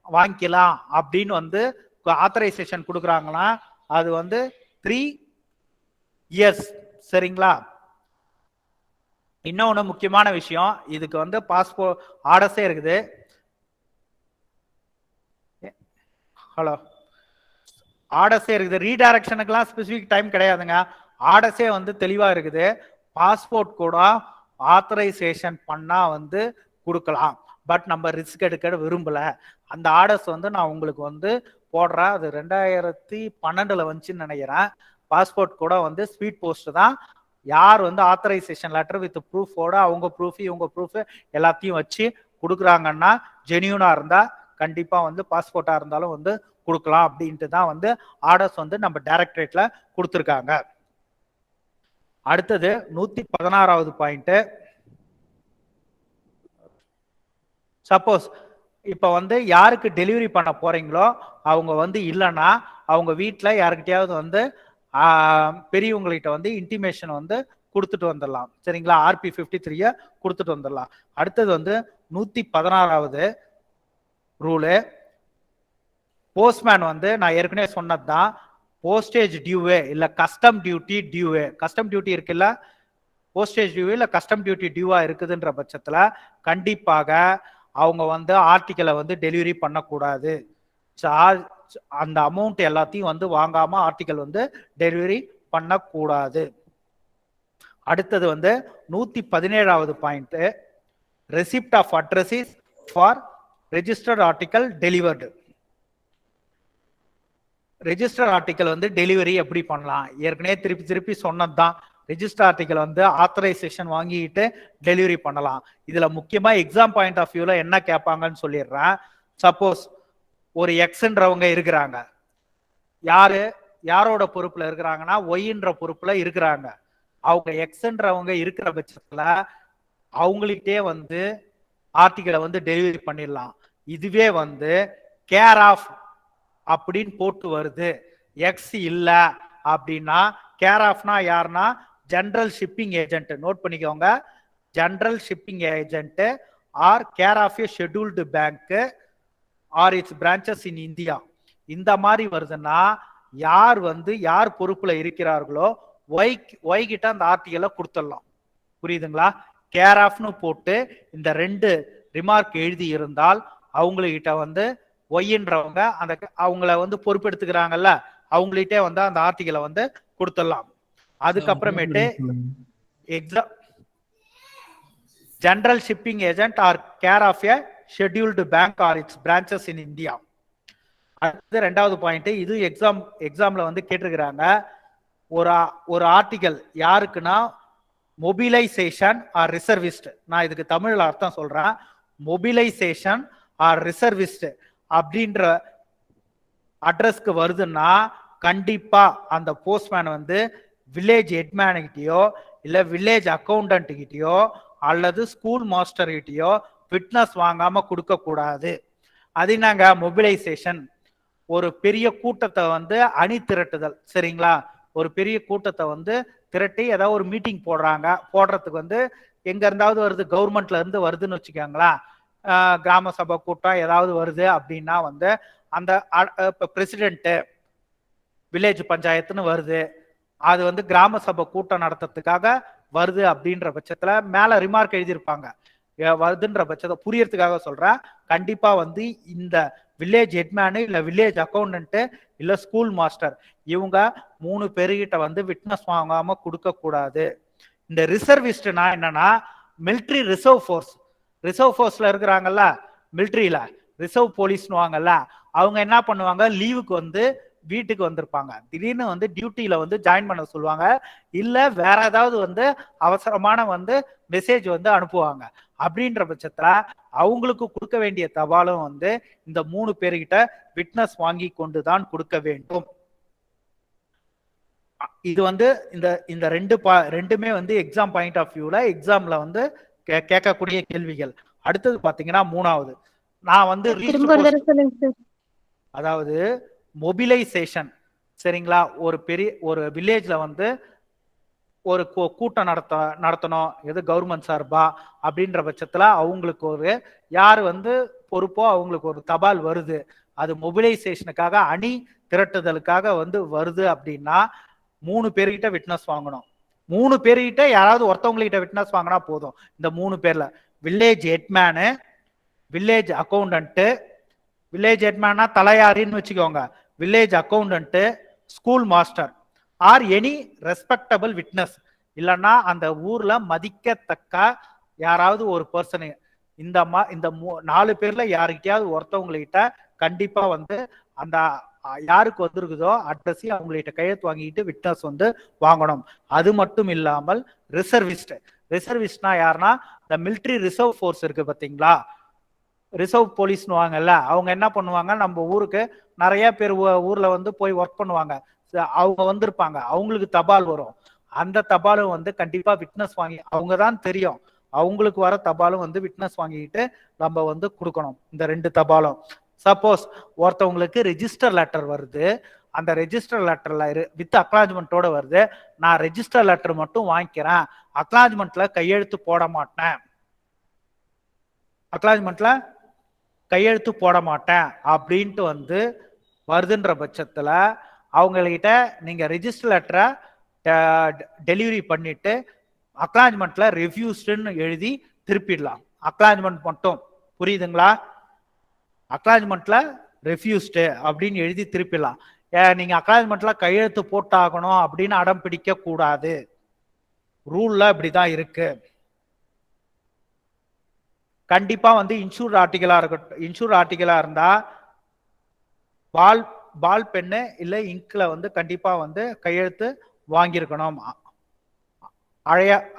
வாங்கிக்கலாம் அப்படின்னு வந்து ஆத்தரைசேஷன் கொடுக்குறாங்கன்னா அது வந்து 3 years சரிங்களா? இன்னொன்னு முக்கியமான விஷயம், இதுக்கு வந்து பாஸ்போர்ட் ஆர்டர்ஸே இருக்குது. ஹலோ, ஆர்டர்ஸே இருக்குது. ரீடைரக்ஷனுக்குலாம் ஸ்பெசிபிக் டைம் கிடையாதுங்க. ஆர்டர்ஸே வந்து தெளிவா இருக்குது. பாஸ்போர்ட் கூட ஆத்தரைசேஷன் பண்ணா வந்து கொடுக்கலாம். பட் நம்ம ரிஸ்க் எடுக்க விரும்பல. அந்த ஆர்டர்ஸ் வந்து நான் உங்களுக்கு வந்து போடுறேன். அது 2012 வந்துச்சுன்னு நினைக்கிறேன். பாஸ்போர்ட் கூட வந்து ஸ்பீட் போஸ்ட் தான். யார் வந்து ஆத்தரைசேஷன் லெட்டர் வித் ப்ரூஃபோட அவங்க ப்ரூஃப் இவங்க ப்ரூஃப் எல்லாத்தையும் வச்சு கொடுக்குறாங்கன்னா ஜெனியூனா இருந்தா கண்டிப்பா வந்து பாஸ்போர்ட்டா இருந்தாலும் வந்து கொடுக்கலாம் அப்படின்ட்டு தான் வந்து ஆர்டர்ஸ் வந்து நம்ம டைரக்டரேட்ல கொடுத்துருக்காங்க. அடுத்தது 116வது பாயிண்ட். சப்போஸ் இப்ப வந்து யாருக்கு டெலிவரி பண்ண போறீங்களோ அவங்க வந்து இல்லைன்னா அவங்க வீட்டில் யாருக்கிட்டையாவது வந்து பெரியவங்ககிட்ட வந்து இன்டிமேஷன் வந்து கொடுத்துட்டு வந்துடலாம். சரிங்களா? RP 53 கொடுத்துட்டு வந்துடலாம். அடுத்தது வந்து 116வது ரூலு. போஸ்ட்மேன் வந்து நான் ஏற்கனவே சொன்னதுதான், போஸ்டேஜ் டியூவே இல்ல கஸ்டம் டியூட்டி டியூவே, கஸ்டம் டியூட்டி இருக்குல்ல, போஸ்டேஜ் டியூவே இல்ல கஸ்டம் டியூட்டி டியூவா இருக்குதுன்ற பட்சத்துல கண்டிப்பாக அவங்க வந்து ஆர்டிக்கலை வந்து டெலிவரி பண்ணக்கூடாது. அந்த அமௌண்ட் எல்லாத்தையும் வந்து வாங்காம ஆர்டிக்கல் வந்து டெலிவரி பண்ணக்கூடாது. அடுத்தது வந்து 117வது point. Receipt of addresses for registered article delivered. Register article வந்து டெலிவரி எப்படி பண்ணலாம்? ஏற்கனவே திருப்பி திருப்பி சொன்னதுதான். ரெஜிஸ்டர் ஆர்டிக்கல் வந்து ஆத்தரைசேஷன் வாங்கிட்டு டெலிவரி பண்ணலாம். இதுல முக்கியமா எக்ஸாம் பாயிண்ட் ஆஃப் வியூல என்ன கேட்பாங்கன்னு சொல்லிடுறேன். சப்போஸ் ஒரு எக்ஸ்ன்றவங்க இருக்கிறாங்க, யாரோட பொறுப்புல இருக்கிறாங்கன்னா ஒய்ன்ற பொறுப்புல இருக்கிறாங்க. அவங்க எக்ஸ்ன்றவங்க இருக்கிற பட்சத்துல அவங்கள்ட்டே வந்து ஆர்டிக்கலை வந்து டெலிவரி பண்ணிடலாம். இதுவே வந்து கேர் ஆஃப் அப்படின்னு போட்டு வருது, எக்ஸ் இல்ல அப்படின்னா, கேர் ஆஃப்னா யாருன்னா ஜெனரல் ஷிப்பிங் ஏஜென்ட். நோட் பண்ணிக்கோங்க, general shipping agent or care of a scheduled bank or its branches in India. இந்த மாதிரி வருதுன்னா யார் பொறுப்புல இருக்கிறார்களோ ஒய் கிட்ட அந்த ஆர்டிக்கலை கொடுத்துடலாம். புரியுதுங்களா? கேர் ஆஃப்னு போட்டு இந்த 2 ரிமார்க் எழுதி இருந்தால் அவங்ககிட்ட வந்து ஒய்ன்றவங்க அந்த அவங்கள வந்து பொறுப்பெடுத்துக்கிறாங்கல்ல, அவங்கள்ட்டே வந்து அந்த ஆர்டிக்கலை வந்து கொடுத்துடலாம். அதுக்கப்புறமேட்டு exam general shipping agent or care of a scheduled bank or its branches in India. அடுத்து 2வது பாயிண்ட். இது எக்ஸாம்ல வந்து கேட்டிருக்கிறாங்க. ஒரு ஆர்டிக்கல் யாருக்குன்னா மொபிலைசேஷன் ஆர் ரிசர்விஸ்ட். நான் இதுக்கு தமிழ்ல அர்த்தம் சொல்றேன். மொபிலைசேஷன் ஆர் ரிசர்விஸ்ட் அப்படின்ற அட்ரஸ்க்கு வருதுன்னா கண்டிப்பா அந்த போஸ்ட்மேன் வந்து வில்லேஜ் ஹெட்மேன் கிட்டயோ இல்ல வில்லேஜ் அக்கௌண்டன்ட் கிட்டயோ அல்லது ஸ்கூல் மாஸ்டர் கிட்டயோ விட்னஸ் வாங்காம கொடுக்க கூடாது. அது என்னங்க மொபிலைசேஷன்? ஒரு பெரிய கூட்டத்தை வந்து அணி திரட்டுதல். சரிங்களா? ஒரு பெரிய கூட்டத்தை வந்து திரட்டி ஏதாவது ஒரு மீட்டிங் போடுறதுக்கு வந்து எங்க இருந்தாவது வருது, கவர்மெண்ட்ல இருந்து வருதுன்னு வச்சுக்கோங்களேன். கிராம சபை கூட்டம் ஏதாவது வருது அப்படின்னா வந்து அந்த பிரசிடென்ட் வில்லேஜ் பஞ்சாயத்துன்னு வருது, அது வந்து கிராம சபை கூட்டம் நடத்துறதுக்காக வருது அப்படின்ற பட்சத்துல மேல ரிமார்க் எழுதியிருப்பாங்க. வருதுன்ற பட்சத்தை புரியறதுக்காக சொல்றேன். கண்டிப்பா வந்து இந்த வில்லேஜ் ஹெட்மேனு இல்ல வில்லேஜ் அக்கௌண்டன்ட் இல்ல ஸ்கூல் மாஸ்டர் இவங்க 3 பேருகிட்ட வந்து விட்னஸ் வாங்காம கொடுக்க கூடாது. இந்த ரிசர்விஸ்ட்னா என்னன்னா மிலிட்ரி ரிசர்வ் ஃபோர்ஸ்ல இருக்கிறாங்கல்ல, மிலிட்ரியில ரிசர்வ் போலீஸ்னு வாங்கல்ல, அவங்க என்ன பண்ணுவாங்க, லீவுக்கு வந்து வீட்டுக்கு வந்திருப்பாங்க. திடீர்னு வந்து டியூட்டியில வந்து ஜாயின் பண்ண சொல்லுவாங்க, இல்ல வேற ஏதாவது வந்து அவசரமான வந்து மெசேஜ் வந்து அனுப்புவாங்க. அப்படின்ற பட்சத்துல அவங்களுக்கு கொடுக்க வேண்டிய தபாலும் வந்து இந்த 3 பேர்கிட்ட விட்னஸ் வாங்கி கொண்டுதான் கொடுக்க வேண்டும். இது வந்து இந்த ரெண்டுமே வந்து எக்ஸாம் பாயிண்ட் ஆஃப் வியூல எக்ஸாம்ல வந்து கேட்கக்கூடிய கேள்விகள். அடுத்தது பாத்தீங்கன்னா 3வது, நான் வந்து அதாவது மொபிலைசேஷன். சரிங்களா? ஒரு வில்லேஜ்ல வந்து ஒரு கூட்டம் நடத்தணும், எது கவர்மெண்ட் சார்பா அப்படின்ற பட்சத்துல அவங்களுக்கு யாரு வந்து பொறுப்போ அவங்களுக்கு ஒரு தபால் வருது, அது மொபிலைசேஷனுக்காக அணி திரட்டுதலுக்காக வந்து வருது அப்படின்னா 3 பேர்கிட்ட விட்னஸ் வாங்கணும். 3 பேர்கிட்ட யாராவது ஒருத்தவங்ககிட்ட விட்னஸ் வாங்கினா போதும். இந்த 3 பேர்ல வில்லேஜ் ஹெட்மேனு, வில்லேஜ் அக்கௌண்டன்ட், வில்லேஜ் ஹெட்மேனா தலையாரின்னு வச்சுக்கோங்க, village accountant, school master or any respectable witness, இல்லைன்னா அந்த ஊர்ல மதிக்கத்தக்க யாராவது ஒரு பர்சனு. இந்த 4 பேர்ல யாருக்கிட்டையாவது ஒருத்தவங்ககிட்ட கண்டிப்பா வந்து அந்த யாருக்கு வந்திருக்குதோ அட்ரஸ் அவங்ககிட்ட கையெழுத்து வாங்கிட்டு விட்னஸ் வந்து வாங்கணும். அது மட்டும் இல்லாமல் ரிசர்விஸ்ட், ரிசர்விஸ்ட்னா யாருன்னா இந்த மிலிட்ரி ரிசர்வ் ஃபோர்ஸ் இருக்கு பாத்தீங்களா, ரிசர்வ் போலீஸ்னு வாங்கல்ல, அவங்க என்ன பண்ணுவாங்க, நம்ம ஊருக்கு நிறைய பேர் ஊர்ல வந்து போய் ஒர்க் பண்ணுவாங்க, அவங்க வந்திருப்பாங்க, அவங்களுக்கு தபால் வரும். அந்த தபாலும் வந்து கண்டிப்பா விட்னஸ் வாங்கி, அவங்க தான் தெரியும், அவங்களுக்கு வர தபாலும் வந்து விட்னஸ் வாங்கிட்டு நம்ம வந்து கொடுக்கணும். இந்த 2 தபாலும். சப்போஸ் ஒருத்தவங்களுக்கு ரெஜிஸ்டர் லெட்டர் வருது, அந்த ரெஜிஸ்டர் லெட்டர்ல வித் அக்னாலஜ்மெண்டோட வருது, நான் ரெஜிஸ்டர் லெட்டர் மட்டும் வாங்கிக்கிறேன், அக்னாலஜ்மெண்ட்ல கையெழுத்து போட மாட்டேன், அக்னாலஜ்மெண்ட்ல கையெழுத்து போட மாட்டேன் அப்படின்ட்டு வந்து வருதுன்ற பட்சத்துல அவங்ககிட்ட நீங்க ரெஜிஸ்டர் லெட்டரை டெலிவரி பண்ணிட்டு அக்னாலஜ்மெண்ட்ல ரெஃப்யூஸ்டுன்னு எழுதி திருப்பிடலாம். அக்னாலஜ்மெண்ட் மட்டும், புரியுதுங்களா? அக்னாலஜ்மெண்ட்ல ரெஃப்யூஸ்டு அப்படின்னு எழுதி திருப்பிடலாம். நீங்க அக்னாலஜ்மெண்ட்ல கையெழுத்து போட்டாகணும் அப்படின்னு அடம் பிடிக்க கூடாது, ரூல்ல இப்படிதான் இருக்கு. கண்டிப்பா வந்து இன்சூர் ஆர்டிகலா இருக்கட்டும், இன்சூர் ஆர்டிகலா இருந்தா பால் பென்னு இல்ல இங்க்ல வந்து கண்டிப்பா வந்து கையெழுத்து வாங்கியிருக்கணும்.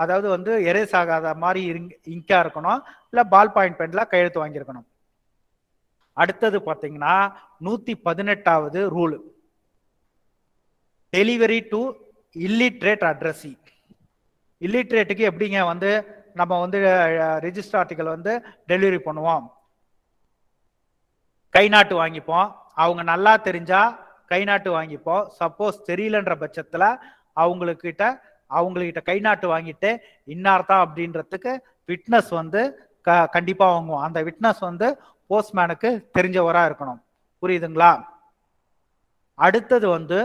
அதாவது வந்து எரேஸ் ஆகாத மாதிரி இங்கா இருக்கணும், இல்ல பால் பாயிண்ட் பென்ல கையெழுத்து வாங்கியிருக்கணும். அடுத்தது பாத்தீங்கன்னா 118வது rule, delivery to illiterate addressee. இல்லிட்ரேட்டுக்கு எப்படிங்க வந்து நம்ம வந்து ரெஜிஸ்டர் ஆர்டிகல் வந்து டெலிவரி பண்ணுவோம், கை நாட்டு வாங்கிப்போம். அவங்க நல்லா தெரிஞ்சா கை நாட்டு வாங்கிப்போம், சப்போஸ் தெரியலன்ற பட்சத்துல அவங்ககிட்ட கை நாட்டு வாங்கிட்டு இன்னார்தான் அப்படின்றதுக்கு விட்னஸ் வந்து கண்டிப்பா வாங்குவோம். அந்த விட்னஸ் வந்து போஸ்ட்மேனுக்கு தெரிஞ்சவரா இருக்கணும், புரியுதுங்களா? அடுத்தது வந்து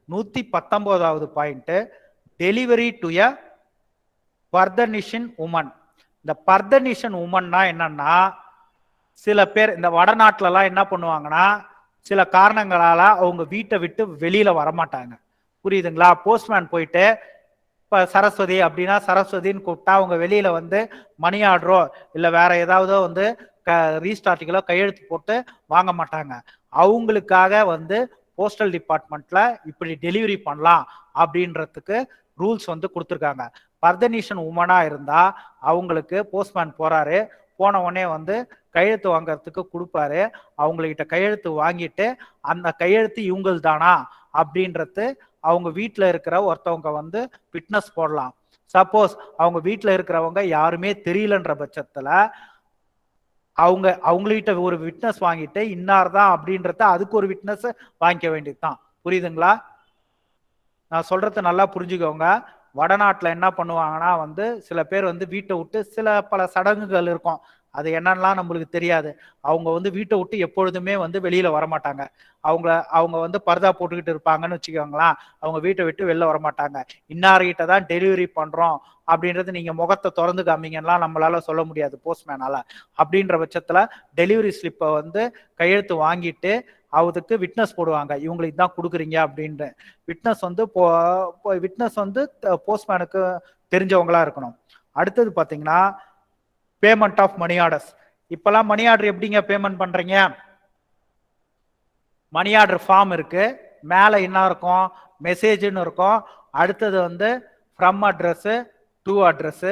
119வது point, delivery to a pardanashin woman. இந்த பர்தனிஷன் உமன்னா என்னன்னா, சில பேர் இந்த வடநாட்டுல எல்லாம் என்ன பண்ணுவாங்கன்னா, சில காரணங்களால அவங்க வீட்டை விட்டு வெளியில வரமாட்டாங்க, புரியுதுங்களா? போஸ்ட்மேன் போயிட்டு இப்ப சரஸ்வதி அப்படின்னா சரஸ்வதின்னு கூப்பிட்டா அவங்க வெளியில வந்து மணி ஆர்டரோ இல்ல வேற ஏதாவது வந்து ரீஸ்டார்டிங்களோ கையெழுத்து போட்டு வாங்க மாட்டாங்க. அவங்களுக்காக வந்து போஸ்டல் டிபார்ட்மெண்ட்ல இப்படி டெலிவரி பண்ணலாம் அப்படின்றதுக்கு ரூல்ஸ் வந்து கொடுத்துருக்காங்க. பர்தனிஷன் உமனா இருந்தா அவங்களுக்கு போஸ்ட்மேன் போறாரு, போன உடனே வந்து கையெழுத்து வாங்கறதுக்கு கொடுப்பாரு, அவங்ககிட்ட கையெழுத்து வாங்கிட்டு அந்த கையெழுத்து இவங்கள் தானா அப்படின்றது அவங்க வீட்டுல இருக்கிற ஒருத்தவங்க வந்து விட்னஸ் போடலாம். சப்போஸ் அவங்க வீட்டுல இருக்கிறவங்க யாருமே தெரியலன்ற பட்சத்துல அவங்ககிட்ட ஒரு விட்னஸ் வாங்கிட்டு இன்னார்தான் அப்படின்றத அதுக்கு ஒரு விட்னஸ் வாங்கிக்க வேண்டியதுதான், புரியுதுங்களா? நான் சொல்றது நல்லா புரிஞ்சுக்கோங்க. வடநாட்டுல என்ன பண்ணுவாங்கன்னா வந்து சில பேர் வந்து வீட்டை விட்டு பல சடங்குகள் இருக்கும், அது என்னன்னா நம்மளுக்கு தெரியாது, அவங்க வந்து வீட்டை விட்டு எப்பொழுதுமே வந்து வெளியில வரமாட்டாங்க. அவங்க வந்து பர்தா போட்டுக்கிட்டு இருப்பாங்கன்னு வச்சுக்கோங்களேன், அவங்க வீட்டை விட்டு வெளில வரமாட்டாங்க. இன்னார்கிட்ட தான் டெலிவரி பண்றோம் அப்படின்றது நீங்க முகத்தை திறந்து காமிங்கன்னா நம்மளால சொல்ல முடியாது போஸ்ட்மேனால. அப்படின்ற பட்சத்துல டெலிவரி ஸ்லிப்பை வந்து கையெழுத்து வாங்கிட்டு அதுக்கு விட்னஸ் போடுவாங்க, இவங்களுக்கு தான் கொடுக்குறீங்க அப்படின்ற விட்னஸ் வந்து போஸ்ட்மேனுக்கு தெரிஞ்சவங்களா இருக்கணும். அடுத்தது பாத்தீங்கன்னா பேமெண்ட் ஆஃப் மணி ஆர்டர்ஸ். இப்பெல்லாம் மணி ஆர்டர் எப்படிங்க பேமெண்ட் பண்றீங்க? மணி ஆர்டர் ஃபார்ம் இருக்கு, மேல என்ன இருக்கும், மெசேஜ்னு இருக்கும், அடுத்தது வந்து ஃப்ரம் அட்ரஸ் டு அட்ரஸ்,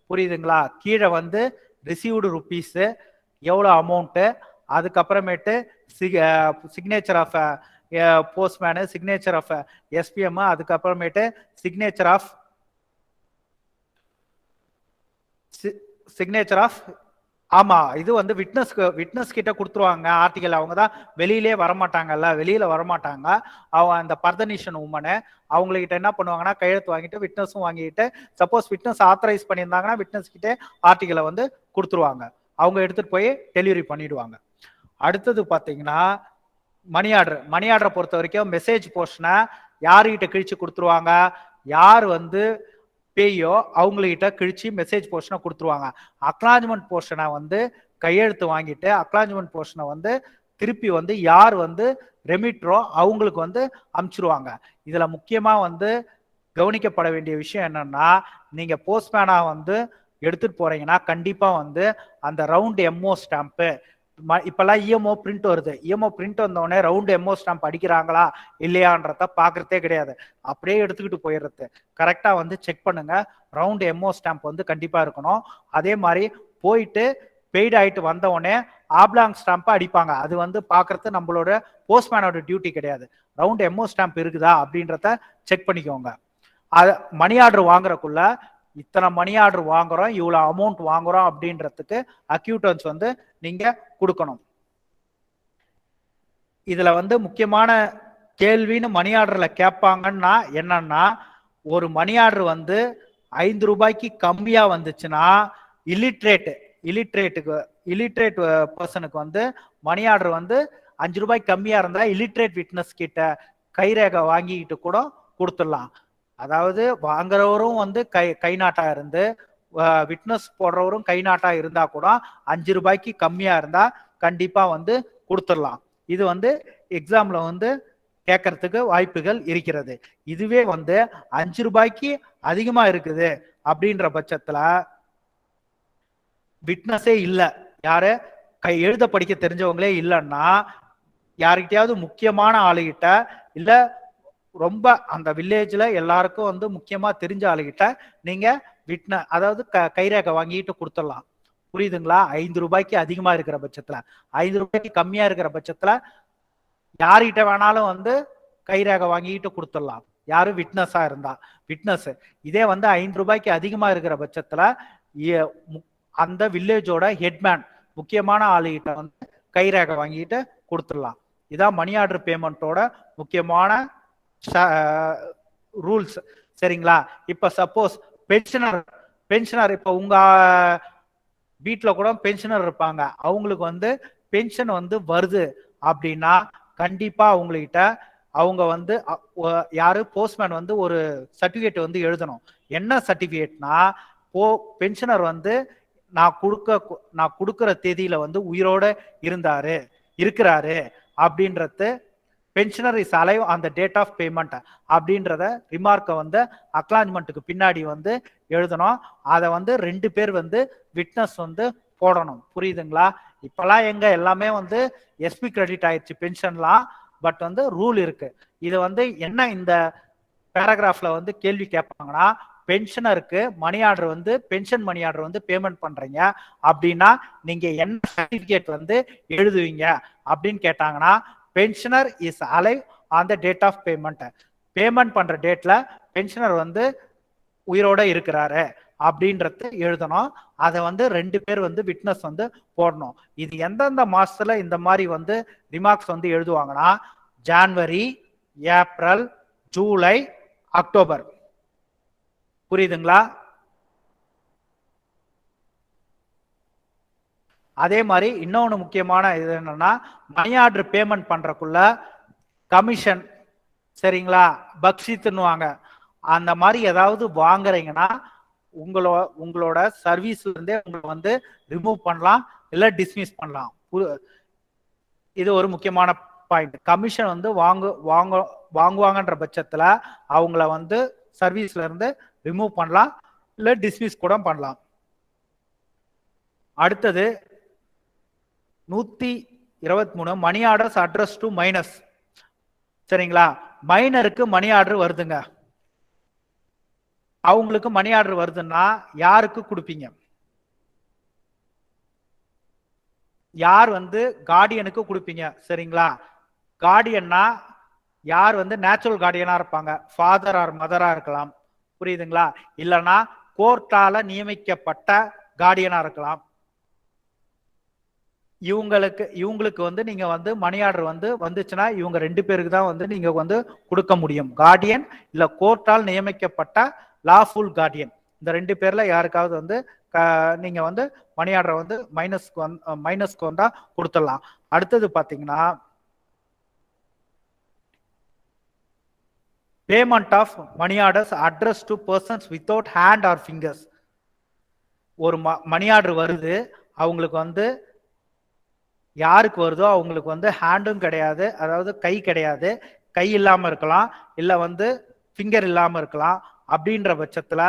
புரியுதுங்களா? கீழே வந்து ரிசீவ்டு ருபீஸ் எவ்வளோ அமௌண்ட்டு, அதுக்கப்புறமேட்டு signature of postman, signature of SPM, அதுக்கப்புறமேட்டு சிக்னேச்சர் ஆஃப் ஆமா இது வந்து விட்னஸ் கிட்ட கொடுத்துருவாங்க ஆர்டிகல். அவங்க தான் வெளியிலே வரமாட்டாங்கல்ல, வெளியில வரமாட்டாங்க அவங்க. அந்த பர்தனிஷன் உமனு அவங்ககிட்ட என்ன பண்ணுவாங்கன்னா கையெழுத்து வாங்கிட்டு விட்னஸும் வாங்கிட்டு, சப்போஸ் விட்னஸ் ஆத்தரைஸ் பண்ணியிருந்தாங்கன்னா விட்னஸ் கிட்டே ஆர்டிகலை வந்து கொடுத்துருவாங்க, அவங்க எடுத்துட்டு போய் டெலிவரி பண்ணிடுவாங்க. அடுத்தது பாத்தீங்கன்னா மணி ஆர்டரை பொறுத்த வரைக்கும் மெசேஜ் போர்ஷனை யாருகிட்ட கிழிச்சு கொடுத்துருவாங்க, யார் வந்து பேயோ அவங்ககிட்ட கிழிச்சு மெசேஜ் போர்ஷனை கொடுத்துருவாங்க. அக்னாலஜ்மெண்ட் போர்ஷனை வந்து கையெழுத்து வாங்கிட்டு அக்னாலஜ்மெண்ட் போர்ஷனை வந்து திருப்பி வந்து யார் வந்து ரெமிட்ரோ அவங்களுக்கு வந்து அனுப்பிச்சிருவாங்க. இதுல முக்கியமா வந்து கவனிக்கப்பட வேண்டிய விஷயம் என்னன்னா, நீங்க போஸ்ட்மேனா வந்து எடுத்துட்டு போறீங்கன்னா கண்டிப்பா வந்து அந்த ரவுண்ட் எம்ஓ ஸ்டாம்ப்பு, இப்பெல்லாம் இஎம்ஓ பிரிண்ட் வருது. இஎம்ஓ பிரிண்ட் வந்தோடனே ரவுண்ட் எம்ஓ ஸ்டாம்ப் அடிக்கிறாங்களா இல்லையான்றத பாக்குறதே கிடையாது, அப்படியே எடுத்துக்கிட்டு போயிடுறது. கரெக்டா வந்து செக் பண்ணுங்க, ரவுண்ட் எம்ஓ ஸ்டாம்ப் வந்து கண்டிப்பா இருக்கணும். அதே மாதிரி போயிட்டு பெய்ட் ஆயிட்டு வந்த உடனே ஆப்லாங் ஸ்டாம்ப் அடிப்பாங்க. அது வந்து பாக்குறது நம்மளோட போஸ்ட்மேனோட டியூட்டி கிடையாது. ரவுண்ட் எம்ஓ ஸ்டாம்ப் இருக்குதா அப்படின்றத செக் பண்ணிக்கோங்க. மணி ஆர்டர் வாங்குறதுக்குள்ள இத்தனை மணி ஆர்டர் வாங்குறோம், இவ்வளவு அமௌண்ட் வாங்குறோம் அப்படின்றதுக்கு அக்யூட்டன்ஸ் வந்து நீங்க கொடுக்கணும். இதுல வந்து முக்கியமான கேள்வின்னு மணி ஆர்டர்ல கேட்பாங்கன்னா என்னன்னா, ஒரு மணி ஆர்டர் வந்து 5 ரூபாய்க்கு கம்மியா வந்துச்சுன்னா இல்லிட்ரேட் பர்சனுக்கு வந்து மணி ஆர்டர் வந்து 5 ரூபாய்க்கு கம்மியா இருந்தா இல்லிட்ரேட் விட்னஸ் கிட்ட கைரேகை வாங்கிக்கிட்டு கூட கொடுத்துடலாம். அதாவது வாங்குறவரும் வந்து கை நாட்டா இருந்து விட்னஸ் போடுறவரும் கை நாட்டா இருந்தா கூட 5 ரூபாய்க்கு கம்மியா இருந்தா கண்டிப்பா வந்து கொடுத்துடலாம். இது வந்து எக்ஸாம்ல வந்து கேட்கறதுக்கு வாய்ப்புகள் இருக்கிறது. இதுவே வந்து 5 ரூபாய்க்கு அதிகமா இருக்குது அப்படின்ற பட்சத்துல விட்னஸே இல்ல, யாரு எழுத படிக்க தெரிஞ்சவங்களே இல்லைன்னா யாருக்கிட்டையாவது முக்கியமான ஆளுகிட்ட இல்ல ரொம்ப அந்த வில்லேஜ்ல எல்லாருக்கும் வந்து முக்கியமா தெரிஞ்ச ஆளுகிட்ட நீங்க அதாவது கைரேகை வாங்கிட்டு கொடுத்துடலாம். புரியுதுங்களா? 5 ரூபாய்க்கு அதிகமா இருக்கிற பட்சத்துல, 5 ரூபாய்க்கு கம்மியா இருக்கிற பட்சத்துல யார்கிட்ட வேணாலும் வந்து கைரேகை வாங்கிட்டு கொடுத்துடலாம், யாரு விட்னஸா இருந்தா. விட்னஸ் இதே வந்து 5 ரூபாய்க்கு அதிகமா இருக்கிற பட்சத்துல அந்த வில்லேஜோட ஹெட்மேன் முக்கியமான ஆளுகிட்ட வந்து கைரேகை வாங்கிட்டு கொடுத்துடலாம். இதான் மணி ஆர்டர் பேமெண்டோட முக்கியமான ரூல்ஸ். சரிங்களா? இப்ப சப்போஸ் பென்ஷனர் இப்ப உங்க வீட்டுல கூட பென்ஷனர் இருப்பாங்க, அவங்களுக்கு வந்து பென்ஷன் வந்து வருது அப்படின்னா கண்டிப்பா அவங்ககிட்ட அவங்க வந்து யாரு போஸ்ட்மேன் வந்து ஒரு சர்டிபிகேட் வந்து எழுதணும். என்ன சர்டிபிகேட்னா, பென்ஷனர் வந்து நான் கொடுக்கிற தேதியில வந்து உயிரோட இருக்கிறாரு அப்படின்றது, pensioner is alive on the date of payment அப்படின்றத ரிமார்க்கை வந்து அக்னாலஜ்மெண்ட்டுக்கு பின்னாடி வந்து எழுதணும். அதை வந்து 2 பேர் வந்து விட்னஸ் வந்து போடணும். புரியுதுங்களா? இப்பெல்லாம் எங்க எல்லாமே வந்து எஸ்பி கிரெடிட் ஆயிடுச்சு பென்ஷன்லாம், பட் வந்து ரூல் இருக்கு. இது வந்து என்ன இந்த பேராகிராஃப்ல வந்து கேள்வி கேட்பாங்கன்னா, பென்ஷனருக்கு மணி ஆர்டர் வந்து பென்ஷன் மணி ஆர்டர் வந்து பேமெண்ட் பண்றீங்க அப்படின்னா நீங்க என்ன சர்டிபிகேட் வந்து எழுதுவீங்க அப்படின்னு கேட்டாங்கன்னா, pensioner is alive on the date of payment பண்ற டேட்ல பென்ஷனர் வந்து உயிரோட இருக்கிறாரு அப்படின்றது எழுதணும். அதை வந்து 2 பேர் வந்து விட்னஸ் வந்து போடணும். இது எந்தெந்த மாசத்துல இந்த மாதிரி வந்து ரிமார்க்ஸ் வந்து எழுதுவாங்கன்னா, ஜான்வரி, ஏப்ரல், ஜூலை, அக்டோபர். புரியுதுங்களா? அதே மாதிரி இன்னொன்னு முக்கியமான இது என்னன்னா, மணி ஆர்டர் பேமெண்ட் பண்றதுக்குள்ள கமிஷன், சரிங்களா, பக்ஷித்துன்னுவாங்க, அந்த மாதிரி ஏதாவது வாங்குறீங்கன்னா உங்களோட சர்வீஸ்ல இருந்தே உங்களை வந்து ரிமூவ் பண்ணலாம் இல்ல டிஸ்மிஸ் பண்ணலாம். இது ஒரு முக்கியமான பாயிண்ட். கமிஷன் வந்து வாங்குவாங்கன்ற பட்சத்துல அவங்கள வந்து சர்வீஸ்ல இருந்து ரிமூவ் பண்ணலாம் இல்ல டிஸ்மிஸ் கூட பண்ணலாம். அடுத்தது 123 மணி ஆர்டர்ஸ் அட்ரஸ் டு மைனஸ். சரிங்களா? மைனருக்கு மணி ஆர்டர் வருதுங்க, அவங்களுக்கு மணி ஆர்டர் வருதுன்னா யாருக்கு கொடுப்பீங்க? யார் வந்து கார்டியனுக்கு கொடுப்பீங்க. சரிங்களா? கார்டியன்னா யார் வந்து நேச்சுரல் கார்டியனா இருப்பாங்க, ஃபாதர் ஆர் மதரா இருக்கலாம். புரியுதுங்களா? இல்லைன்னா கோர்ட்டால நியமிக்கப்பட்ட கார்டியனா இருக்கலாம். இவங்களுக்கு வந்து நீங்க வந்து மணி ஆர்டர் வந்து வந்துச்சுன்னா இவங்க 2 பேருக்கு தான் வந்து நீங்க வந்து கொடுக்க முடியும். கார்டியன் இல்ல கோர்ட்டால் நியமிக்கப்பட்ட லாஃபுல் கார்டியன், இந்த 2 பேர்ல யாருக்காவது வந்து நீங்க வந்து மணி ஆர்டர் வந்து மைனஸ்க்கு வந்தா கொடுத்துடலாம். அடுத்தது பாத்தீங்கன்னா payment of money orders address to persons without hand or fingers. ஒரு மணி ஆர்டர் வருது, அவங்களுக்கு வந்து யாருக்கு வருதோ அவங்களுக்கு வந்து ஹேண்டும் கிடையாது, அதாவது கை கிடையாது, கை இல்லாம இருக்கலாம், இல்ல வந்து ஃபிங்கர் இல்லாம இருக்கலாம். அப்படின்ற பட்சத்துல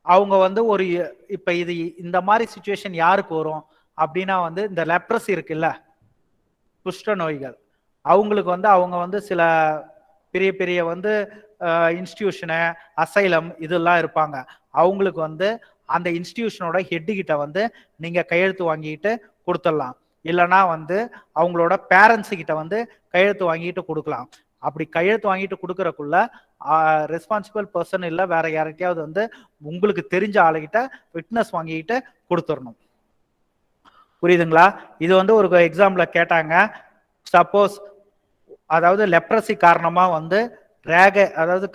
அவங்க வந்து ஒரு இப்ப இது இந்த மாதிரி சிச்சுவேஷன் யாருக்கு வரும் அப்படின்னா வந்து இந்த லெப்ரசி இருக்குல்ல, குஷ்ட நோய்கள், அவங்களுக்கு வந்து அவங்க வந்து சில பெரிய பெரிய வந்து இன்ஸ்டிடியூஷனு அசைலம் இதெல்லாம் இருப்பாங்க. அவங்களுக்கு வந்து அந்த இன்ஸ்டிடியூஷனோட ஹெட்டு கிட்ட வந்து நீங்க கையெழுத்து வாங்கிட்டு கொடுத்துடலாம், இல்லைன்னா வந்து அவங்களோட பேரண்ட்ஸ் கிட்ட வந்து கையெழுத்து வாங்கிட்டு கொடுக்கலாம். அப்படி கையெழுத்து வாங்கிட்டு கொடுக்கறக்குள்ள ரெஸ்பான்சிபிள் பர்சன் இல்லை வேற யார்கிட்டயாவது வந்து உங்களுக்கு தெரிஞ்ச ஆளுகிட்ட விட்னஸ் வாங்கிட்டு கொடுத்துடணும். புரியுதுங்களா? இது வந்து ஒரு எக்ஸாம்பிள கேட்டாங்க. சப்போஸ் அதாவது லெப்ரசி காரணமா வந்து ரேக அதாவது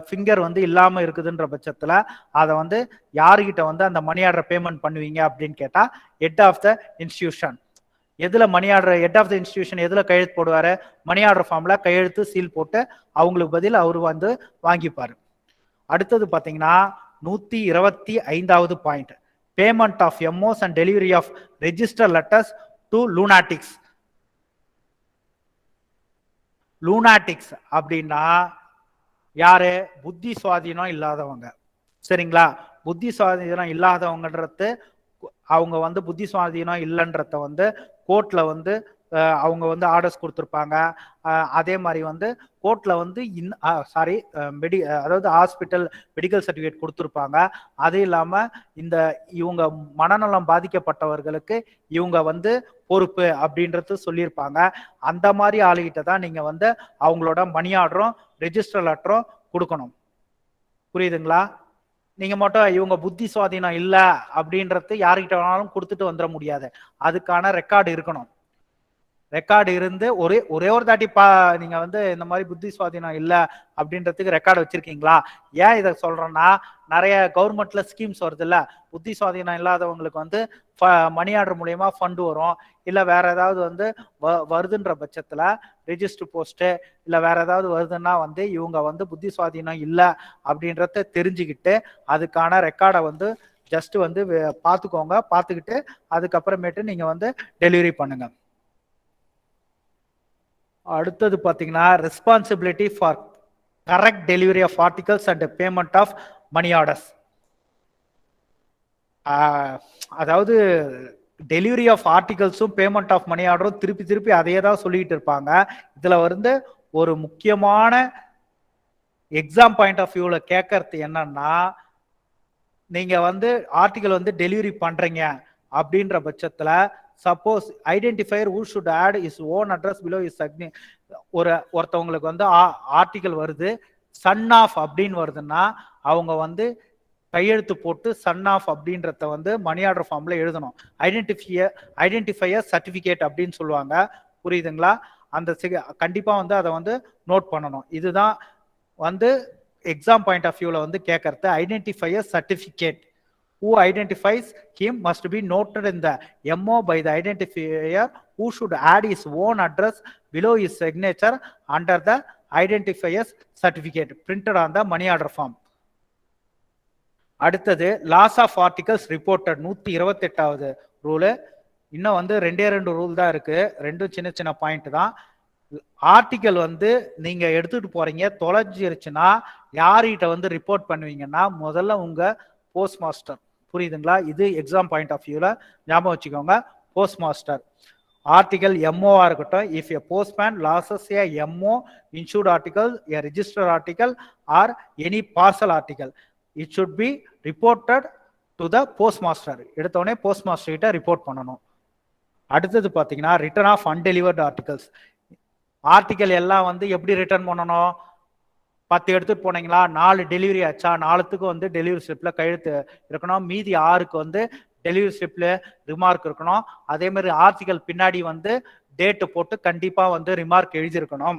ஃபிங்கர் வந்து இல்லாம இருக்குதுன்ற பட்சத்துல அதை வந்து யாருகிட்ட வந்து அந்த மணி ஆர்டர் பேமெண்ட் பண்ணுவீங்க அப்படின்னு கேட்டா ஹெட் ஆஃப் த இன்ஸ்டிடியூஷன். எதுல money order head of the institution எதுல கையெழுத்து போடுவாரு? மணி ஆர்டர் ஃபார்ம்ல கையெழுத்து சீல் போட்டு அவங்களுக்கு பதில் அவரு வந்து வாங்கிப்பாரு. அடுத்தது பாத்தீங்கன்னா 125வது point, payment of MOs and delivery of register letters to lunatics. Lunatics அப்படின்னா யாரு? புத்தி சுவாதீனம் இல்லாதவங்க. சரிங்களா? புத்தி சுவாதீனம் இல்லாதவங்கன்றது அவங்க வந்து புத்தி சுவாதீனம் இல்லைன்றத வந்து கோர்ட்ல வந்து அவங்க வந்து ஆர்டர்ஸ் கொடுத்துருப்பாங்க. அதே மாதிரி வந்து கோர்ட்ல வந்து அதாவது ஹாஸ்பிட்டல் மெடிக்கல் சர்டிஃபிகேட் கொடுத்துருப்பாங்க. அது இல்லாம இந்த இவங்க மனநலம் பாதிக்கப்பட்டவர்களுக்கு இவங்க வந்து பொறுப்பு அப்படின்றது சொல்லியிருப்பாங்க. அந்த மாதிரி ஆளுகிட்ட தான் நீங்க வந்து அவங்களோட மணி ஆர்டரும் ரெஜிஸ்டர் லெட்டரும் கொடுக்கணும். புரியுதுங்களா? நீங்க மட்டும் இவங்க புத்தி சுவாதீனம் இல்ல அப்படின்றது யாருக்கிட்ட வேணாலும் கொடுத்துட்டு வந்துட முடியாது. அதுக்கான ரெக்கார்டு இருக்கணும். ரெக்கார்டு இருந்து ஒரே ஒரு தாட்டி நீங்க வந்து இந்த மாதிரி புத்தி சுவாதீனம் இல்ல அப்படின்றதுக்கு ரெக்கார்டு வச்சிருக்கீங்களா? ஏன் இதை சொல்றேன்னா, நிறைய கவர்மெண்ட்ல ஸ்கீம்ஸ் வருது இல்ல, புத்தி சுவாதீனம் இல்லாதவங்களுக்கு வந்து மணி ஆர்டர் மூலியமா ஃபண்ட் வரும், இல்ல வேற ஏதாவது வந்து வருதுன்ற பட்சத்துல ரெஜிஸ்டர் போஸ்ட் இல்ல வேற ஏதாவது வருதுன்னா வந்து இவங்க வந்து புத்தி சுவாதீனம் இல்ல அப்படின்றத தெரிஞ்சுக்கிட்டு அதுக்கான ரெக்கார்டை வந்து ஜஸ்ட் வந்து பார்த்துக்கோங்க. பார்த்துக்கிட்டு அதுக்கப்புறமேட்டு நீங்க வந்து டெலிவரி பண்ணுங்க. அடுத்தது பாத்தீங்கன்னா responsibility for correct delivery of articles and payment of money orders. அதாவது டெலிவரி ஆஃப் ஆர்டிகல்ஸும் பேமெண்ட் ஆஃப் மணி ஆர்டரும் திருப்பி திருப்பி அதையே தான் சொல்லிட்டு இருப்பாங்க. இதுல வந்து ஒரு முக்கியமான எக்ஸாம் பாயிண்ட் ஆஃப் வியூல கேட்கறது என்னன்னா, நீங்க வந்து ஆர்டிகல் வந்து டெலிவரி பண்றீங்க அப்படின்ற பட்சத்துல suppose identifier who should add his own address below his signature. ஒருத்தவங்களுக்கு வந்து ஆர்டிகல் வருது, சன் ஆஃப் அப்படின்னு வருதுன்னா அவங்க வந்து கையெழுத்து போட்டு சன் ஆஃப் அப்படின்றத வந்து மணி ஆர்டர் ஃபார்ம்ல எழுதணும். ஐடென்டிஃபையர் சர்டிபிகேட் அப்படின்னு சொல்லுவாங்க. புரியுதுங்களா? அந்த கண்டிப்பா வந்து அதை வந்து நோட் பண்ணணும். இதுதான் வந்து எக்ஸாம் பாயிண்ட் ஆஃப் வியூல வந்து கேட்கறது. Identifier certificate who identifies him must be noted in the MO by the identifier who should add his own address below his signature under the identifier's certificate printed on the money order form. அடுத்தது loss of articles reported 128வது rule. இன்னும் வந்து 2 rule தான் இருக்கு, ரெண்டும் சின்ன சின்ன point தான். ஆர்டிகல் வந்து நீங்க எடுத்துட்டு போறீங்க, தொலைஞ்சிருச்சுன்னா யார்கிட்ட வந்து ரிப்போர்ட் பண்ணுவீங்கன்னா முதல்ல உங்க போஸ்ட் மாஸ்டர். புரியுதுங்களா? இது எக்ஸாம் பாயிண்ட் ஆஃப் வியூல ஞாபகம் வச்சுக்கோங்க. போஸ்ட் மாஸ்டர் ஆர்டிகல் எம்ஓவா இருக்கட்டும், if a postman losses A MO insured article, a register article or any parcel article, it should be reported to the post master. எடுத்தோடனே post master கிட்ட report பண்ணணும். அடுத்தது பாத்தீங்கன்னா return of அன்டெலிவர்டு articles. Article எல்லாம் வந்து எப்படி return பண்ணணும்? 10 எடுத்துட்டு போனீங்களா, 4 டெலிவரி ஆச்சா, 4த்துக்கு வந்து டெலிவரி ஸ்லிப்ல கையெழுத்து இருக்கணும், மீதி 6க்கு வந்து டெலிவரி ஸ்லிப்ல ரிமார்க் இருக்கணும். அதே மாதிரி ஆர்டிகல் பின்னாடி வந்து டேட்டு போட்டு கண்டிப்பா வந்து ரிமார்க் எழுதியிருக்கணும்.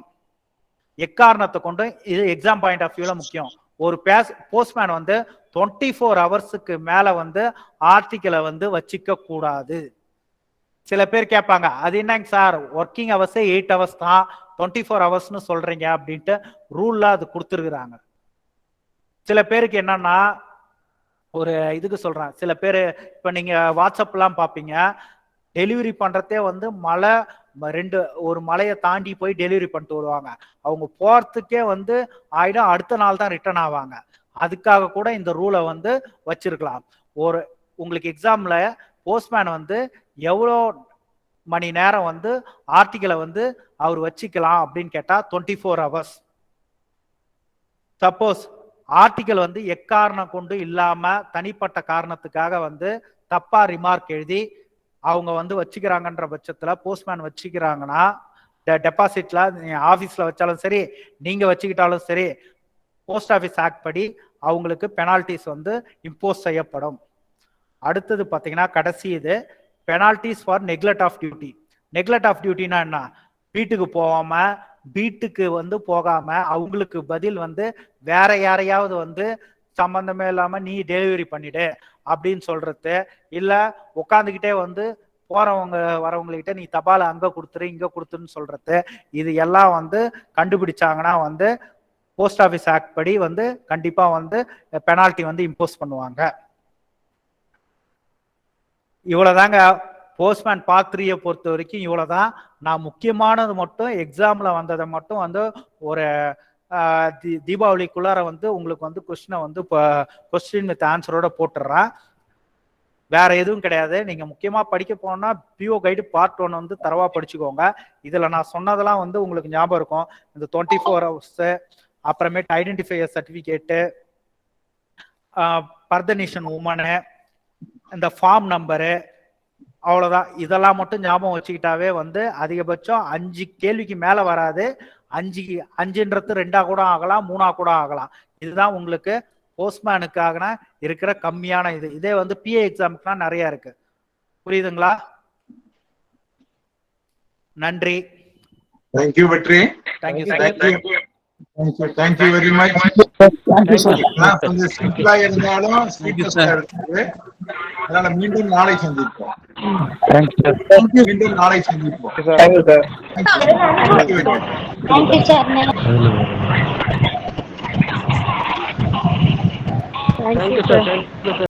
எக்காரணத்தை கொண்டு இது எக்ஸாம் பாயிண்ட் ஆஃப் வியூல முக்கியம். ஒரு போஸ்ட்மேன் வந்து 24 ஹவர்ஸுக்கு மேல வந்து ஆர்டிகலை வந்து வச்சிக்க கூடாது. சில பேர் கேட்பாங்க அது என்னங்க சார் ஒர்க்கிங் ஹவர்ஸ் 8 hours தான் 24 hours சொல்றீங்க அப்படின்ட்டு ரூல்ல அது கொடுத்துருக்குறாங்க. சில பேருக்கு என்னன்னா ஒரு இதுக்கு சொல்றேன், சில பேர் இப்ப நீங்க வாட்ஸ்அப்லாம் பாப்பீங்க, டெலிவரி பண்றதே வந்து ஒரு மலையை தாண்டி போய் டெலிவரி பண்ணிட்டு வருவாங்க. அவங்க போறதுக்கே வந்து ஆயிடும், அடுத்த நாள் தான் ரிட்டர்ன் ஆவாங்க. அதுக்காக கூட இந்த ரூலை வந்து வச்சிருக்கலாம். உங்களுக்கு எக்ஸாம்ல போஸ்ட்மேன் வந்து எவ்வளோ மணி நேரம் வந்து ஆர்டிகளை வந்து அவர் வச்சுக்கலாம் அப்படின்னு கேட்டா 24 hours. சப்போஸ் ஆர்டிகல் வந்து எக்காரணம் கொண்டு இல்லாம தனிப்பட்ட காரணத்துக்காக வந்து தப்பா ரிமார்க் எழுதி அவங்க வந்து வச்சுக்கிறாங்கன்ற பட்சத்துல போஸ்ட்மேன் வச்சுக்கிறாங்கன்னா டெபாசிட்ல ஆபீஸ்ல வச்சாலும் சரி நீங்க வச்சுக்கிட்டாலும் சரி போஸ்ட் ஆஃபீஸ் ஆக்ட் படி அவங்களுக்கு பெனால்டிஸ் வந்து இம்போஸ் செய்யப்படும். அடுத்தது பாத்தீங்கன்னா கடைசி இது penalties for neglect of duty. Neglect of டியூட்டினா என்ன, வீட்டுக்கு வந்து போகாம அவங்களுக்கு பதில் வந்து வேற யாரையாவது வந்து சம்பந்தமே இல்லாம நீ டெலிவரி பண்ணிடு அப்படின்னு சொல்றது, இல்ல உட்காந்துக்கிட்டே வந்து போறவங்க வரவங்ககிட்ட நீ தபால அங்க கொடுத்துரு இங்க கொடுத்துருன்னு சொல்றது, இது எல்லாம் வந்து கண்டுபிடிச்சாங்கன்னா வந்து போஸ்ட் ஆஃபீஸ் ஆக்ட் படி வந்து கண்டிப்பா வந்து பெனால்டி வந்து இம்போஸ் பண்ணுவாங்க. இவ்வளவுதாங்க போஸ்ட்மேன் பார்ட் 3 பொறுத்த வரைக்கும் இவ்வளவுதான். நான் முக்கியமானது மட்டும் எக்ஸாம்ல வந்ததை மட்டும் வந்து ஒரு தீபாவளிக்குள்ளார வந்து உங்களுக்கு வந்து கொஸ்டினை வந்து கொஸ்டின் வித் ஆன்சரோட போட்டுடுறேன். வேற எதுவும் கிடையாது. நீங்க முக்கியமா படிக்க போனா பிஓ கைடு பார்ட் 1 வந்து தரவா படிச்சுக்கோங்க. இதுல நான் சொன்னதெல்லாம் வந்து உங்களுக்கு ஞாபகம் இருக்கும். இந்த 24 hours, அப்புறமேட்டு ஐடென்டிஃபையர் சர்டிபிகேட்டு, பர்தனிஷன் உமனு, இந்த ஃபார்ம் நம்பரு, அவ்வளவுதான். இதெல்லாம் மட்டும் ஞாபகம் வச்சுக்கிட்டாவே வந்து அதிகபட்சம் 5 கேள்விக்கு மேல வராது. 5ன்றது 2ஆ கூட ஆகலாம், 3ஆ கூட ஆகலாம். இதுதான் உங்களுக்கு போஸ்ட்மேனுக்காக இருக்கிற கம்மியான இது. இதே வந்து பிஏ எக்ஸாமுக்குலாம் நிறைய இருக்கு. புரியுதுங்களா? நன்றி. தேங்க்யூ வெற்றி. Thank you very much. கொஞ்சம் சிம்பிளா இருந்தாலும் அதனால மீண்டும் நாளை சந்திப்போம். மீண்டும் நாளை சந்திப்போம். Thank you, sir.